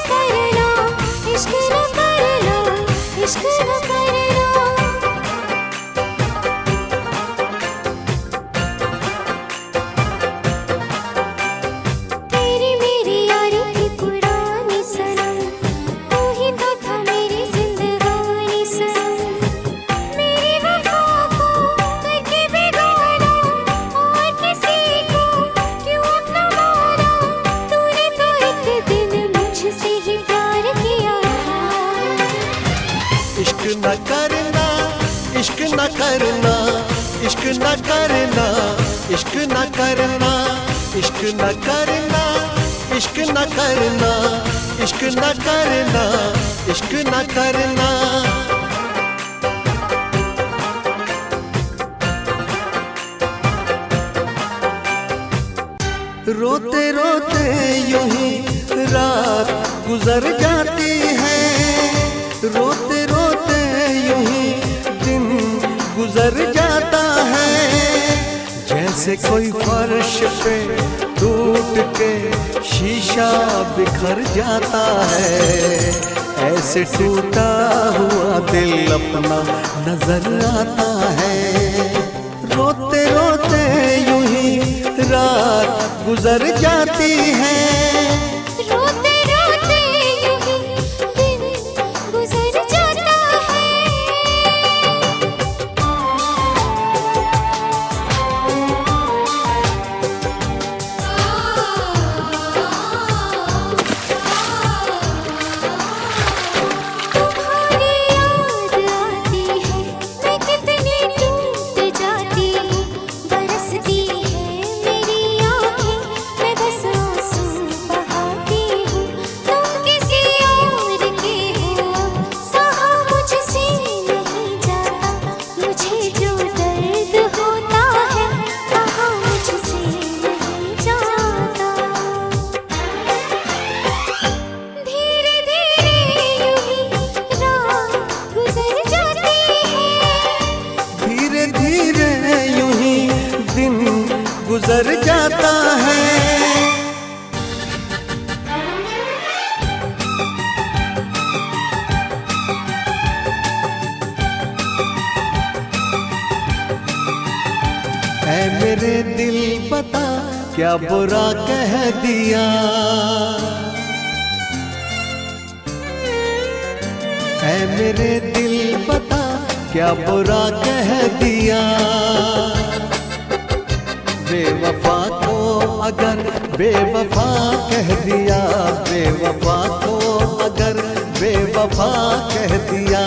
करना, इश्क न करना, इश्क न करना। तेरी मेरी यारी की पुरानी सनम, तू ही तो था मेरी जिंदगानी सनम। मेरी वफा को करके बेगाना, और किसी को क्यों अपना माना। तूने तो एक दिन मुझसे ही प्यार किया था। इश्क न करना, इश्क न करना, इश्क न करना, इश्क न करना, इश्क न करना, इश्क न करना, इश्क न करना, इश्क न करना। रोते रोते यूं ही रात गुजर जाती है, रोते रोते यूं ही दिन गुजर जाता है। जैसे कोई फर्श पे टूट के शीशा बिखर जाता है, ऐसे टूटा हुआ दिल अपना नजर आता है। रोते रोते यूं ही रात गुजर जाती है, रोते रोते यूं ही दिन गुजर जाता है। तुम्हारी याद आती है, मैं कितनी टूट जाती हूँ। बरसती है मेरी आँखें, मैं बस आंसू बहाती हूँ। तुम किसी और के हो, सहा मुझसे नहीं जाता। मुझे जो दर्द होता है, कहा मुझसे नहीं जाता। धीरे धीरे यूं ही रात गुजर जाती है, धीरे धीरे यूं ही दिन गुजर जाता है। ऐ मेरे दिल बता क्या बुरा कह दिया, ऐ मेरे दिल बता क्या बुरा कह दिया। बेवफा को अगर बेवफा कह दिया, बेवफा को अगर बेवफा कह दिया।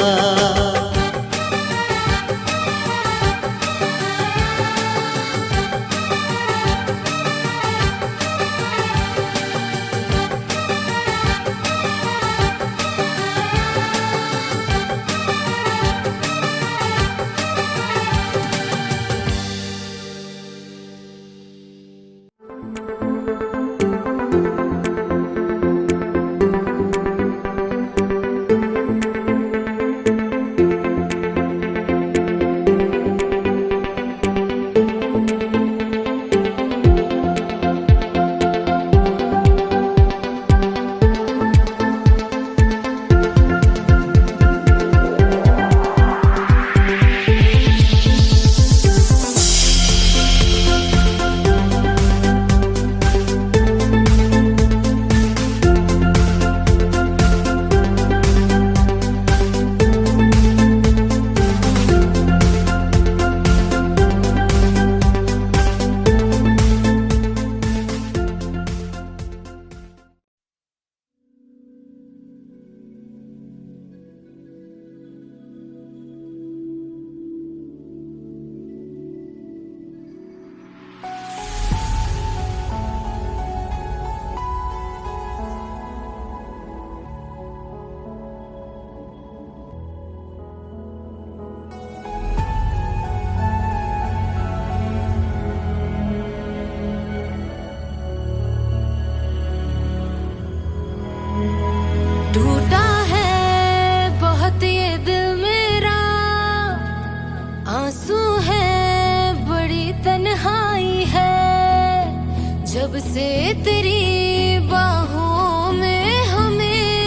जब से तेरी बाहों में हमें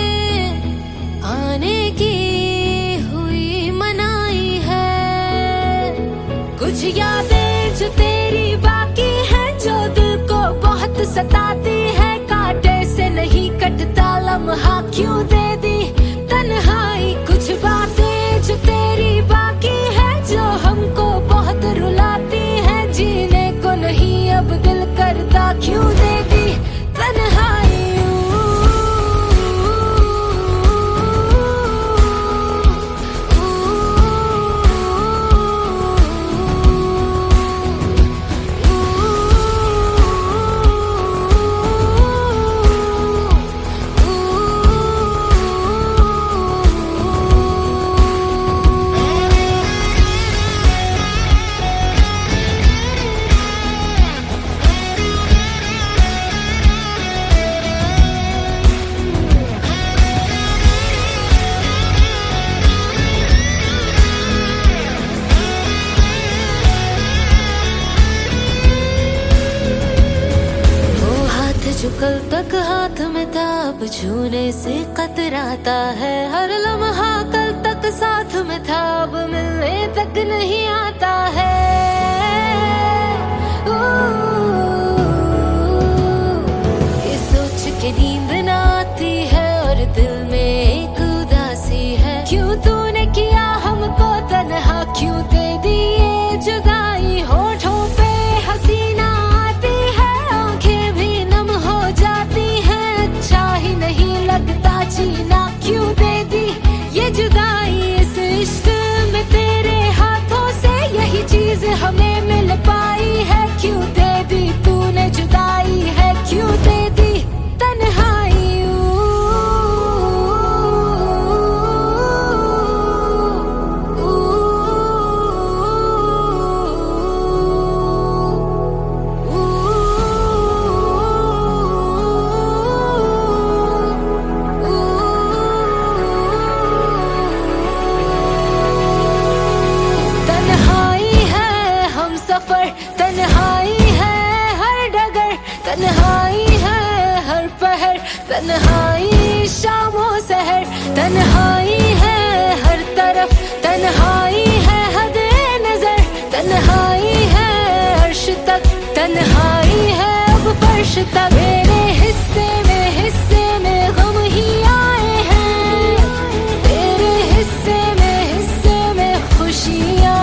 सताती है, कांटे से नहीं कटता लम्हा क्यों दे दी तन्हाई। कुछ बातें जो तेरी बाकी है, जो हमको बहुत रुलाती है, जीने को नहीं अब दिल करता क्यों दे दी तन्हाई। जो कल तक हाथ में था अब छूने से कतराता है, हर लम्हा कल तक साथ में था अब मिलने तक नहीं आता है। ये सोच के नींद ना आती है और दिल में एक उदासी है, क्यों तूने किया हमको तन्हा, क्यों दे दी ये जुदाई। होठों पे हसीना आती है, आंखें भी नम हो जाती हैं, अच्छा ही नहीं लगता जीना, क्यों दे दी ये जुदाई। इस इश्क में तेरे हाथों से यही चीज हमें मिल पाई है, क्यों दे दी तूने जुदाई है, क्यों दे दी तन्हाई। तन्हाई है हर डगर, तन्हाई है हर पहर, तन्हाई शामों सहर, तन्हाई है हर तरफ, तन्हाई है हद नजर, तन्हाई है अर्श तक, तन्हाई है अब फर्श तक। मेरे हिस्से में गम ही आए हैं, तेरे हिस्से में खुशियाँ।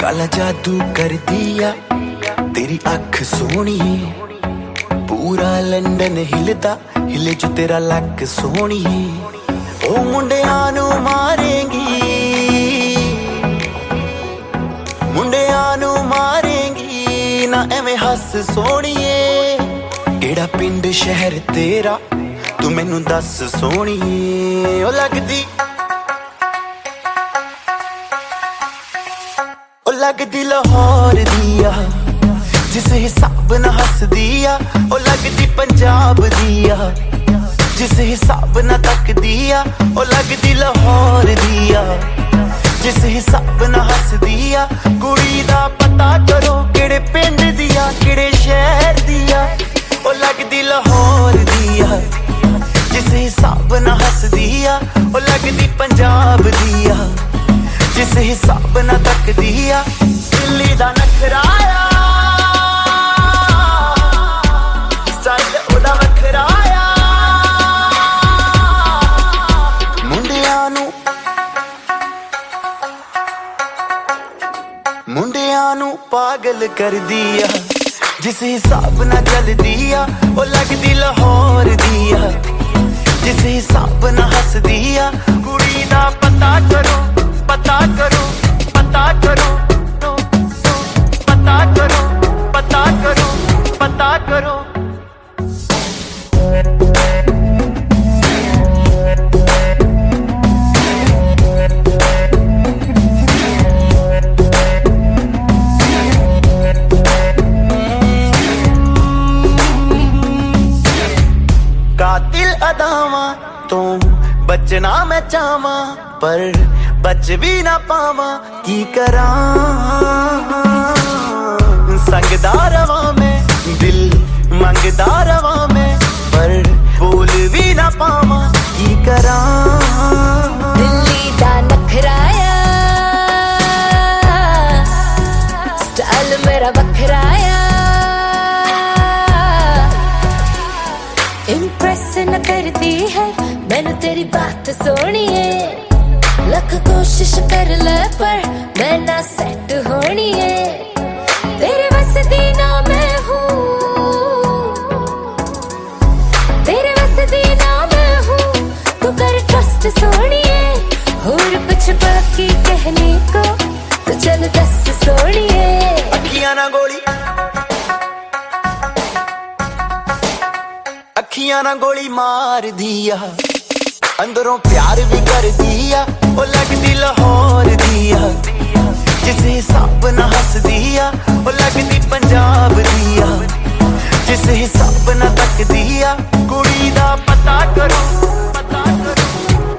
काला जादू कर दिया तेरी अख सोनी, पूरा लंदन हिलदा हिले जो तेरा लक सोनी। ओ मुंडियां नू मारेंगी, मुंडियां नू मारेंगी ना एवें हस सोनिए। केड़ा पिंड शहर तेरा तू मैनू दस सोनिए। ओ लगदी लगदी लाहौर दिया जिस हिसाब ना हस दिया, ओ लगदी पंजाब दिया जिस हिसाब ना तक दिया, ओ लगदी लाहौर दिया जिस हिसाब ना हस दिया। कुड़ी दा पता करो केड़े पिंड दिया केड़े शहर दिया, ओ लगदी लाहौर दिया जिस हिसाब ना हसदी आ ओ लगदी पंजाब दिया जिस हिसाब ना तकदी आ दिल्ली दा नखराया स्टाइल ओदा वखराया मुंडियां नू पागल कर दिया जिस हिसाब ना चलदी आ ओ लगदी लाहौर दिया जिस हिसाब ना हसदी आ कुड़ी दा पता करो पता करो पता करो पता करो पता करो पता करो कातिल अदावा तो बचना मैं चाहवा पर बच भी ना पावा की करा संगदा रवा में दिल मंगदा रवा में पर बोल भी ना पावा की करा दिल्ली दा नखराया स्टाइल मेरा बखराया इम्प्रेस न करती है मैनू तेरी बात सोनी है लख कोशिश कर ले पर मैं ना सेट होनी है तेरे बस दी ना मैं हूँ तेरे बस दी ना मैं हूँ तू कर ट्रस्ट सोनी है और कुछ बाकी कहने को तो चल दस सोनी है अखियां ना गोली अखियां ना गोली मार दिया अंदरों प्यार भी कर दिया ओ लगदी लाहौर दिया जिस हिसाब ना हस दिया ओ लगदी पंजाब दिया जिस हिसाब ना तक दिया कुड़ी दा पता करो पता करो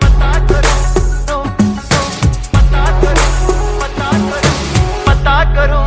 पता करो पता करो पता करो पता करो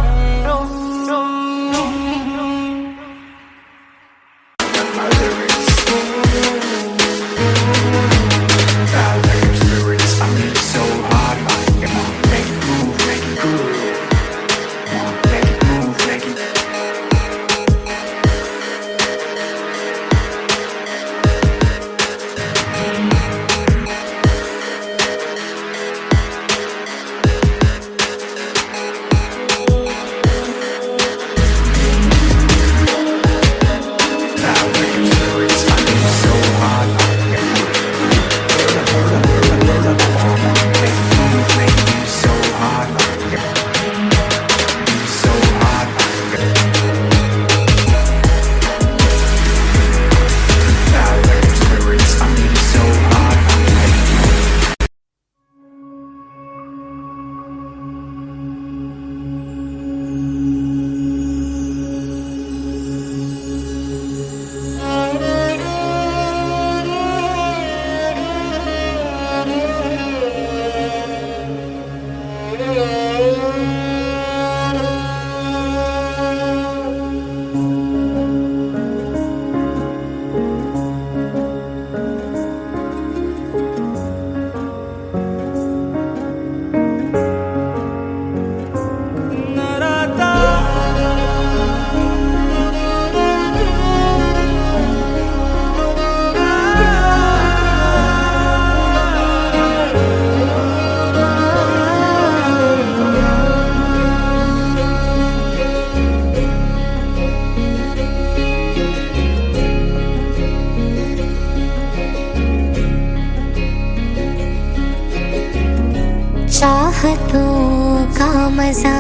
चाहतों का मजा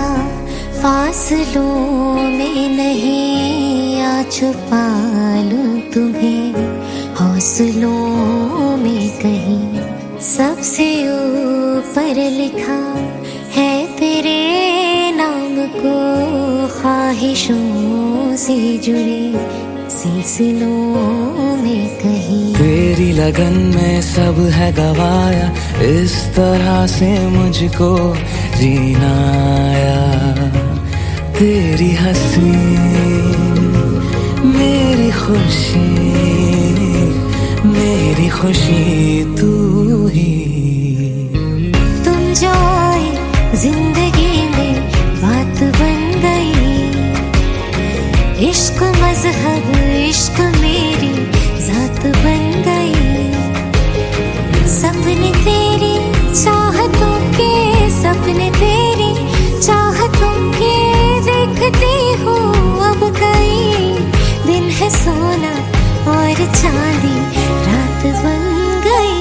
फासलों में नहीं आ छुपा लूं तुम्हें हौसलों में कहीं सबसे ऊपर लिखा है तेरे नाम को ख्वाहिशों से जुड़े सिलसिलों में कहीं तेरी लगन में सब है गवाया इस तरह से मुझको जीना आया तेरी हंसी मेरी मेरी खुशी तू ही। तुम जो आए जिंदगी में बात बन गई, इश्क मजहब इश्क मेरी जात बन गई। सपने तेरी चाहतों के, सपने तेरी चाहतों के देखती हूँ अब कई दिन है सोना और चांदी रात बन गई।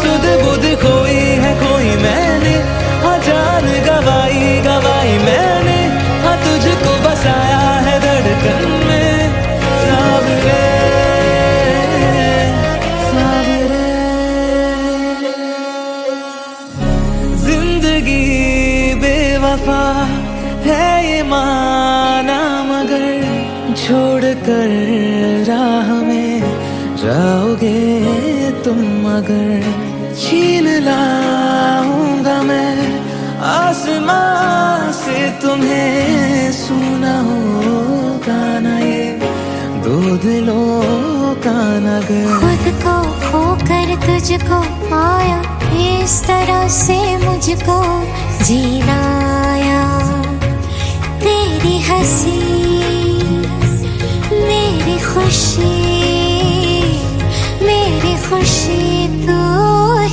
सुध बुध खोई है कोई मैंने, हाँ जान गवाई गवाई मैंने, हाँ तुझको बसाया है धड़कन में। सावरे सावरे जिंदगी बेवफा है ये माना, मगर छोड़ कर राह में जाओगे तुम अगर। छीन लाऊंगा मैं आसमां से तुम्हें, सुना होगा ना ये दो दिलों का नगर। खुद को खोकर तुझको पाया, इस तरह से मुझको जीना आया। तेरी हंसी मेरी खुशी, मेरी खुशी तू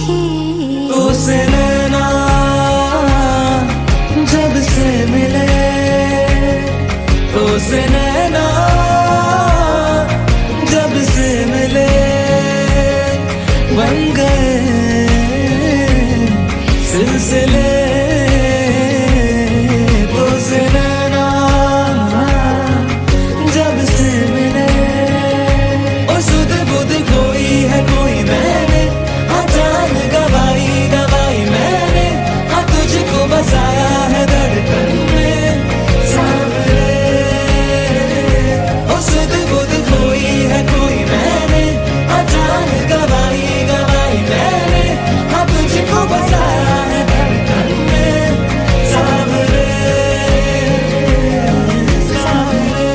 ही। तो से नैना जब से मिले, तो से नैना जब से मिले, बन गए सिलसिले। तो से नैना जब से मिले, और सुध बुध कोई है कोई मैंने, हाँ जान गवाई गवाई मैंने, हाँ तुझको बसाया है धड़कन में। सावरे और सुध बुध कोई है कोई मैंने, हाँ जान गवाई गवाई मैंने, हाँ तुझको बसाया है धड़कन में। सावरे सावरे।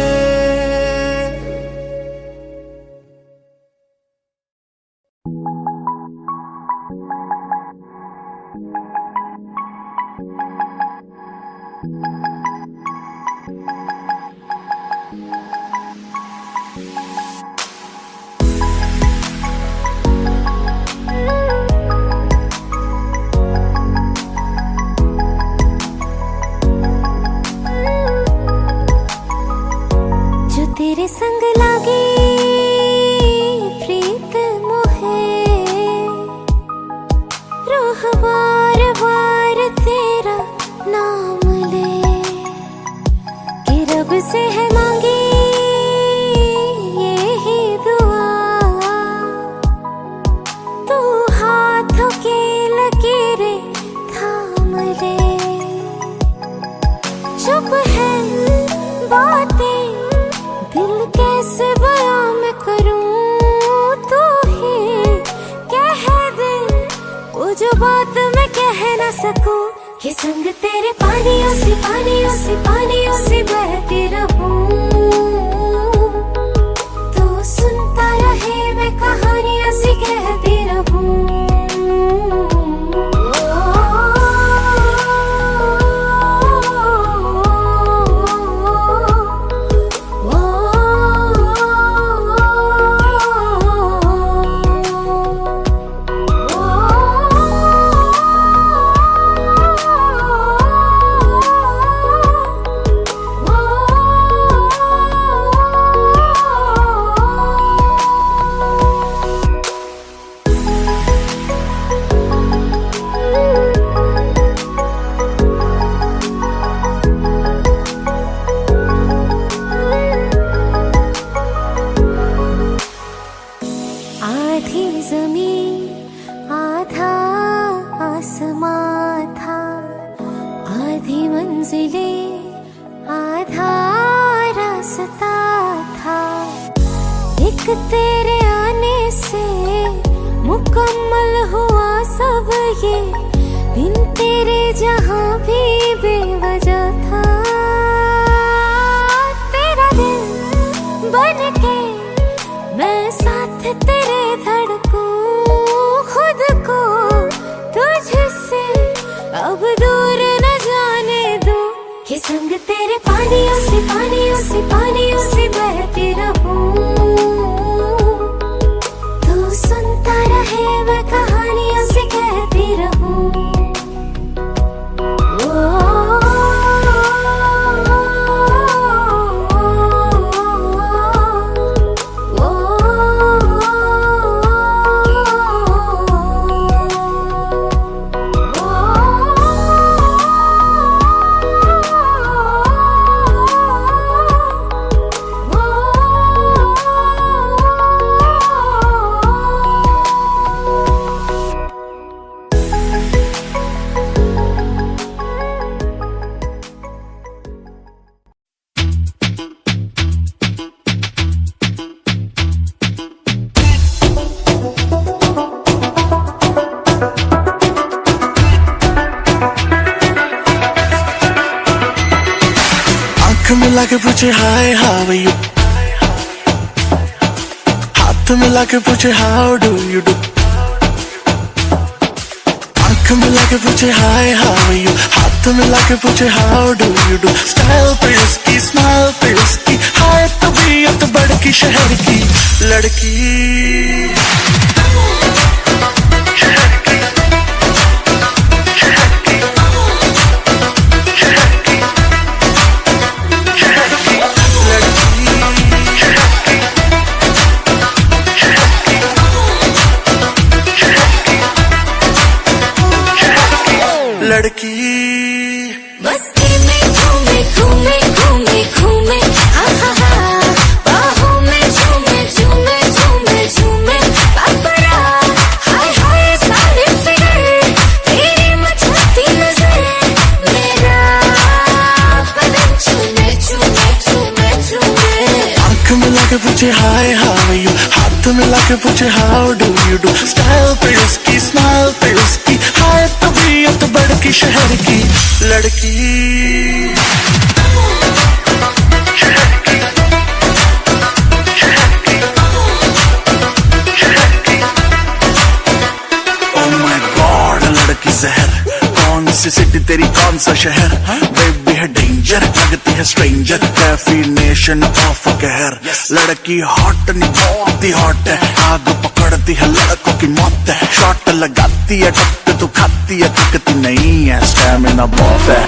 जो तेरे संग लागे प्रीत मोहे, रूह बार बार तेरा नाम ले। कि रब से है मांगी यही दुआ, तू हाथों की लकीरें थाम ले। चुप है बातें दिल कैसे बयां मैं करूं, तू ही कह दे वो जो बात मैं कह ना सकूं। कि संग तेरे पानियों से पानियों से पानियों से बहती रहूं, तू सुनता रहे मैं कहानियां सी कहती रहूं। आधी जमीन आधा आसमां था, आधी मंजिलें आधा रास्ता था। एक तेरे आने से मुकम्मल हुआ सब ये दिन, तेरे जहां भी बेवजह था। तेरा दिल बन के मैं साथ तेरे धड़कूं, खुद को तुझसे अब दूर न जाने दूं, कि संग तेरे पानियों से पानियों से पानियों से बहती रहूं। तू सुनता रहे मैं कहानियों से कहती रहूं। मिला के पूछे हाय हाउ यू, हाथ मिला के पूछे हाउ डू यू डू। आंख मिला के पूछे हाय हाउ यू, हाथ मिला के पूछे how do you do. Style पे उसकी स्माइल पे उसकी, हाय तबीयत बड़की शहर की लड़की। लड़की मस्ती में घूमे घूमे घूमे घूमे, हा हा हा, बाहों में झूमे झूमे झूमे झूमे, पापरा हाय हाय सालिम फिगर, तेरी मचाती नजर, मेरा बदन चूमे चूमे चूमे चूमे। आंख मिला के पूछे हाय हाउ यू, हाथ मिला के पूछे how do you do. Style पे उसकी स्माइल पे उसकी, हाय तबीयत बड़की शहर की लड़की। Oh my God, लड़की जहर, कौन सी सिटी तेरी कौन सा शहर, बेबी है डेंजर लगती है स्ट्रेंजर, डेफिनेशन ऑफ कहर। लड़की हॉट नहीं बहुत ही हॉट है, आग पकड़ती है लड़कों की मौत है। शॉट लगाती है टक तो खाती है, थकती नहीं है, स्टैमिना बहुत है।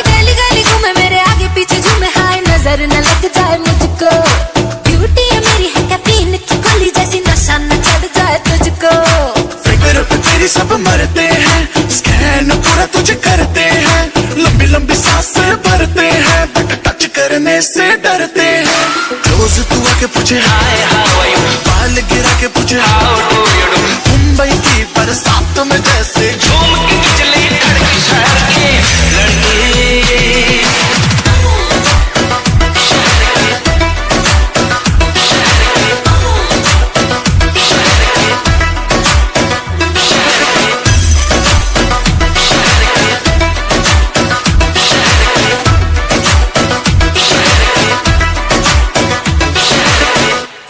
गली गली घूमे मेरे आगे पीछे झूमे, हाय नजर न लग जाए मुझको। ब्यूटी है मेरी है कैफीन की गोली जैसी, नशा न चढ़ जाए तुझको। फिगर पे तेरी सब मरते हैं, स्कैन पूरा तुझे करते हैं, लंबी लंबी सांसें भरते हैं, बट टच करने से डरते हैं। क्लोज तू आके पूछे हाय हाउ आर यू, बाल गिरा के पूछे how do you do. Mumbai की बरसात में जैसे झूम के बिजली कड़की शहर की लड़की।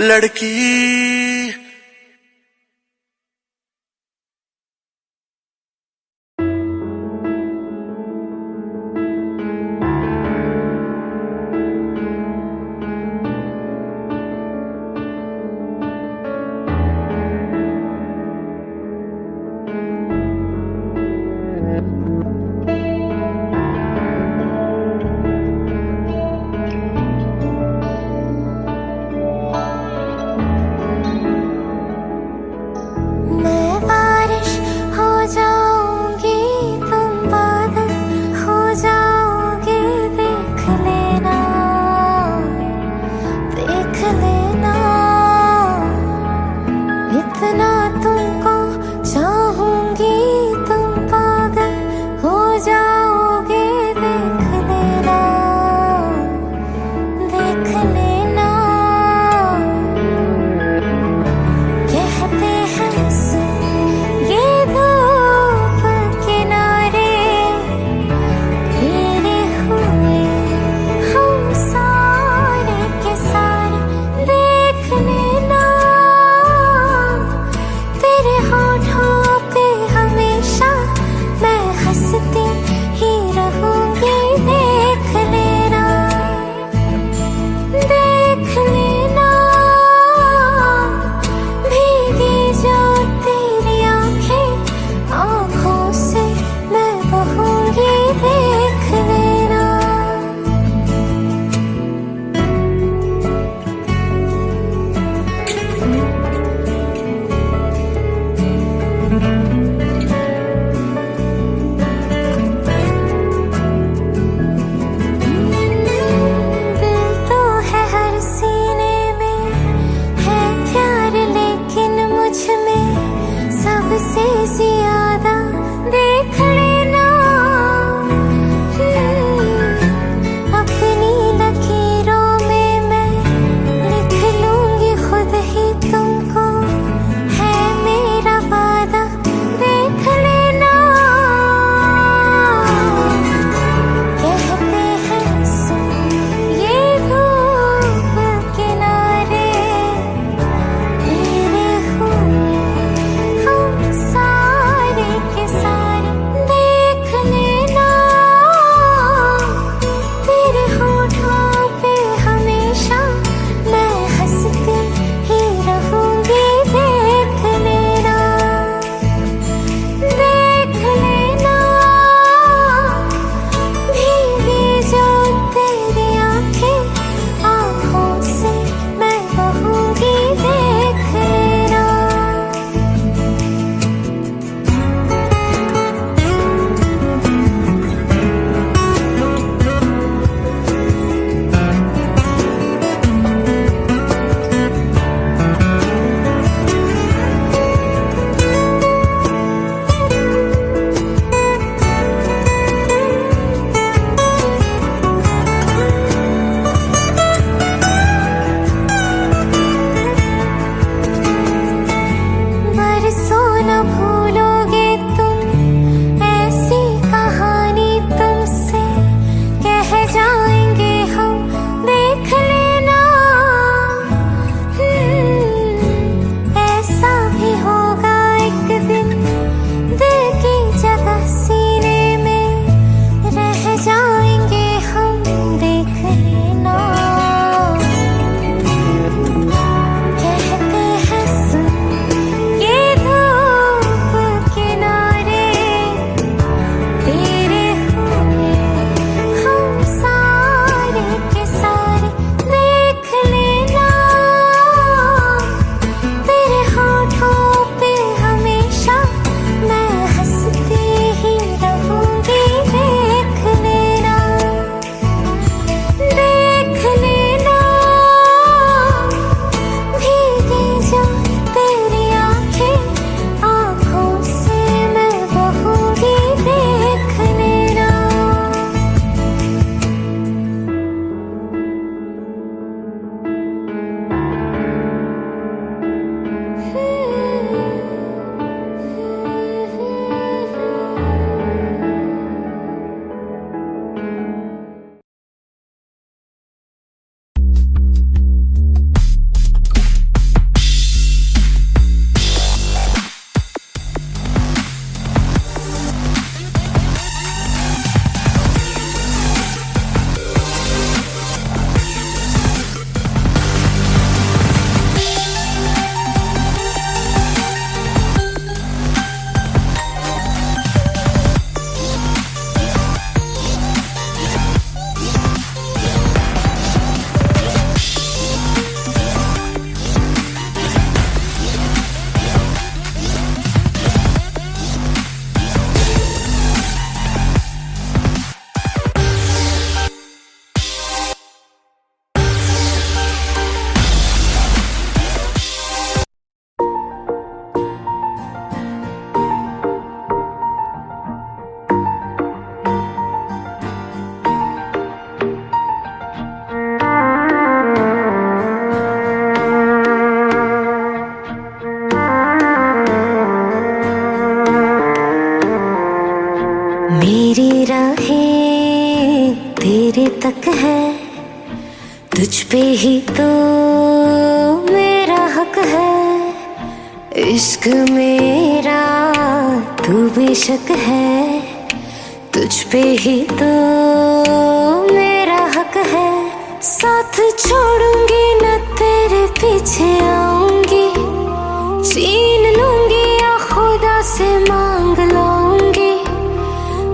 लड़की जाओगे देख लेना, देख लेना। कहते हैं सुन ये धूप किनारे, तेरे हुए हम सारे के सारे देख लेना। तेरे होठों पे हमेशा मैं हंसती ही रहूंगी, देख लेना, देख लेना। भीगी जो तेरी आंखें, आंखों से मैं बहूंगी, देख लेना। राहें तेरे तक है, तुझ पे ही तो मेरा हक है। इश्क मेरा तू बेशक है, तुझ पे ही तो मेरा हक है। साथ छोड़ूंगी न तेरे पीछे आऊंगी, छीन लूंगी या खुदा से मांग लाऊंगी,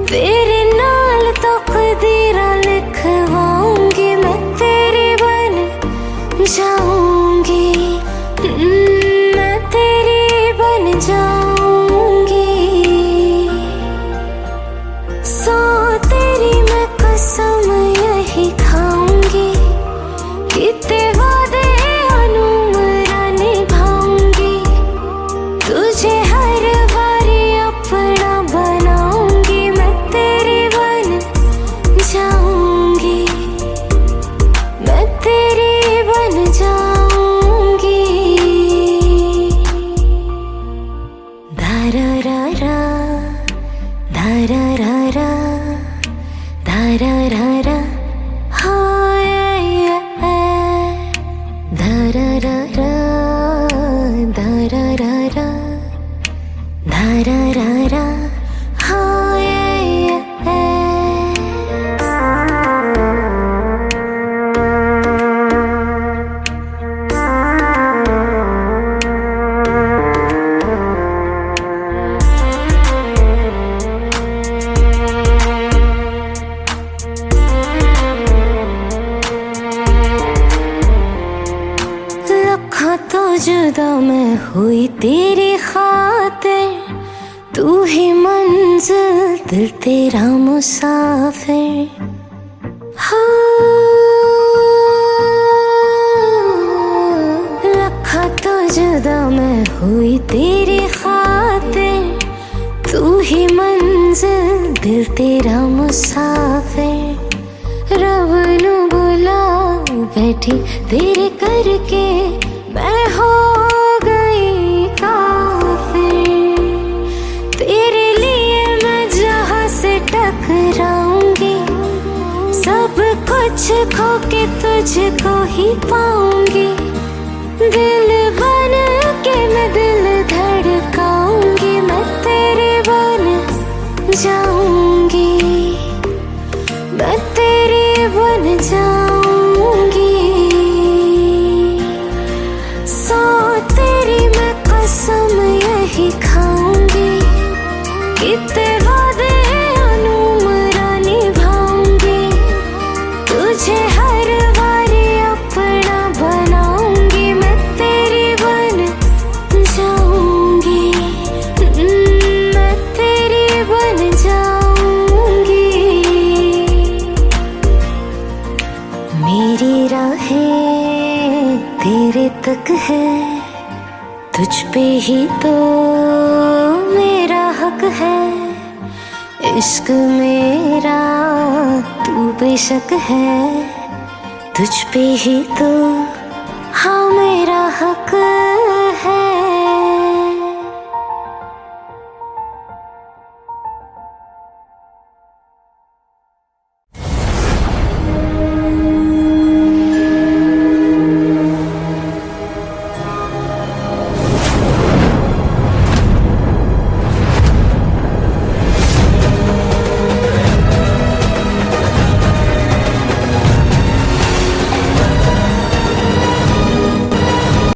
तेरे नाल तो कदीरा लिखवाऊंगी। मैं तेरी बन जाऊंगी, मैं तेरी बन जाऊंगी। सो तेरी मैं कसम यही खाऊंगी, कितने वादे अनुमरा निभाऊंगी, तुझे हर बारी अपना बनाऊंगी। मैं तेरी बन जाऊंगी, मैं तेरी बन जाऊंगी। धारा रा रा, धारा रा रा, धारा रा रा, हाय धारा रा रा, धारा रा रा, धारा रा रा, हाय लखा तो जुदा मैं हुई तेरी खातिर, तू ही मंजिल दिल तेरा मुसाफिर। हाँ, लखा तो जुदा मैं हुई तेरी खातिर, तू ही मंजिल दिल तेरा मुसाफिर। रब नू बुला बैठी तेरे करके मैं हो गई काफिर। तेरे लिए मैं जहां से टकराऊंगी, सब कुछ खो के तुझको ही पाऊंगी। दिल बन के मैं दिल धड़काऊंगी, मैं तेरे बन जाऊंगी, मैं तेरी बन जाऊंगी। सो तेरी मैं कसम यही खाऊंगी, कितने वादे अनुमरा निभाऊंगी, तुझे हर बारी अपना बनाऊंगी। मैं तेरी बन जाऊंगी, मैं तेरी बन जाऊंगी। मेरी राहें तेरे तक है, तुझ पे ही तो मेरा हक है। इश्क मेरा तू बेशक है, तुझ पे ही तो हाँ मेरा हक है।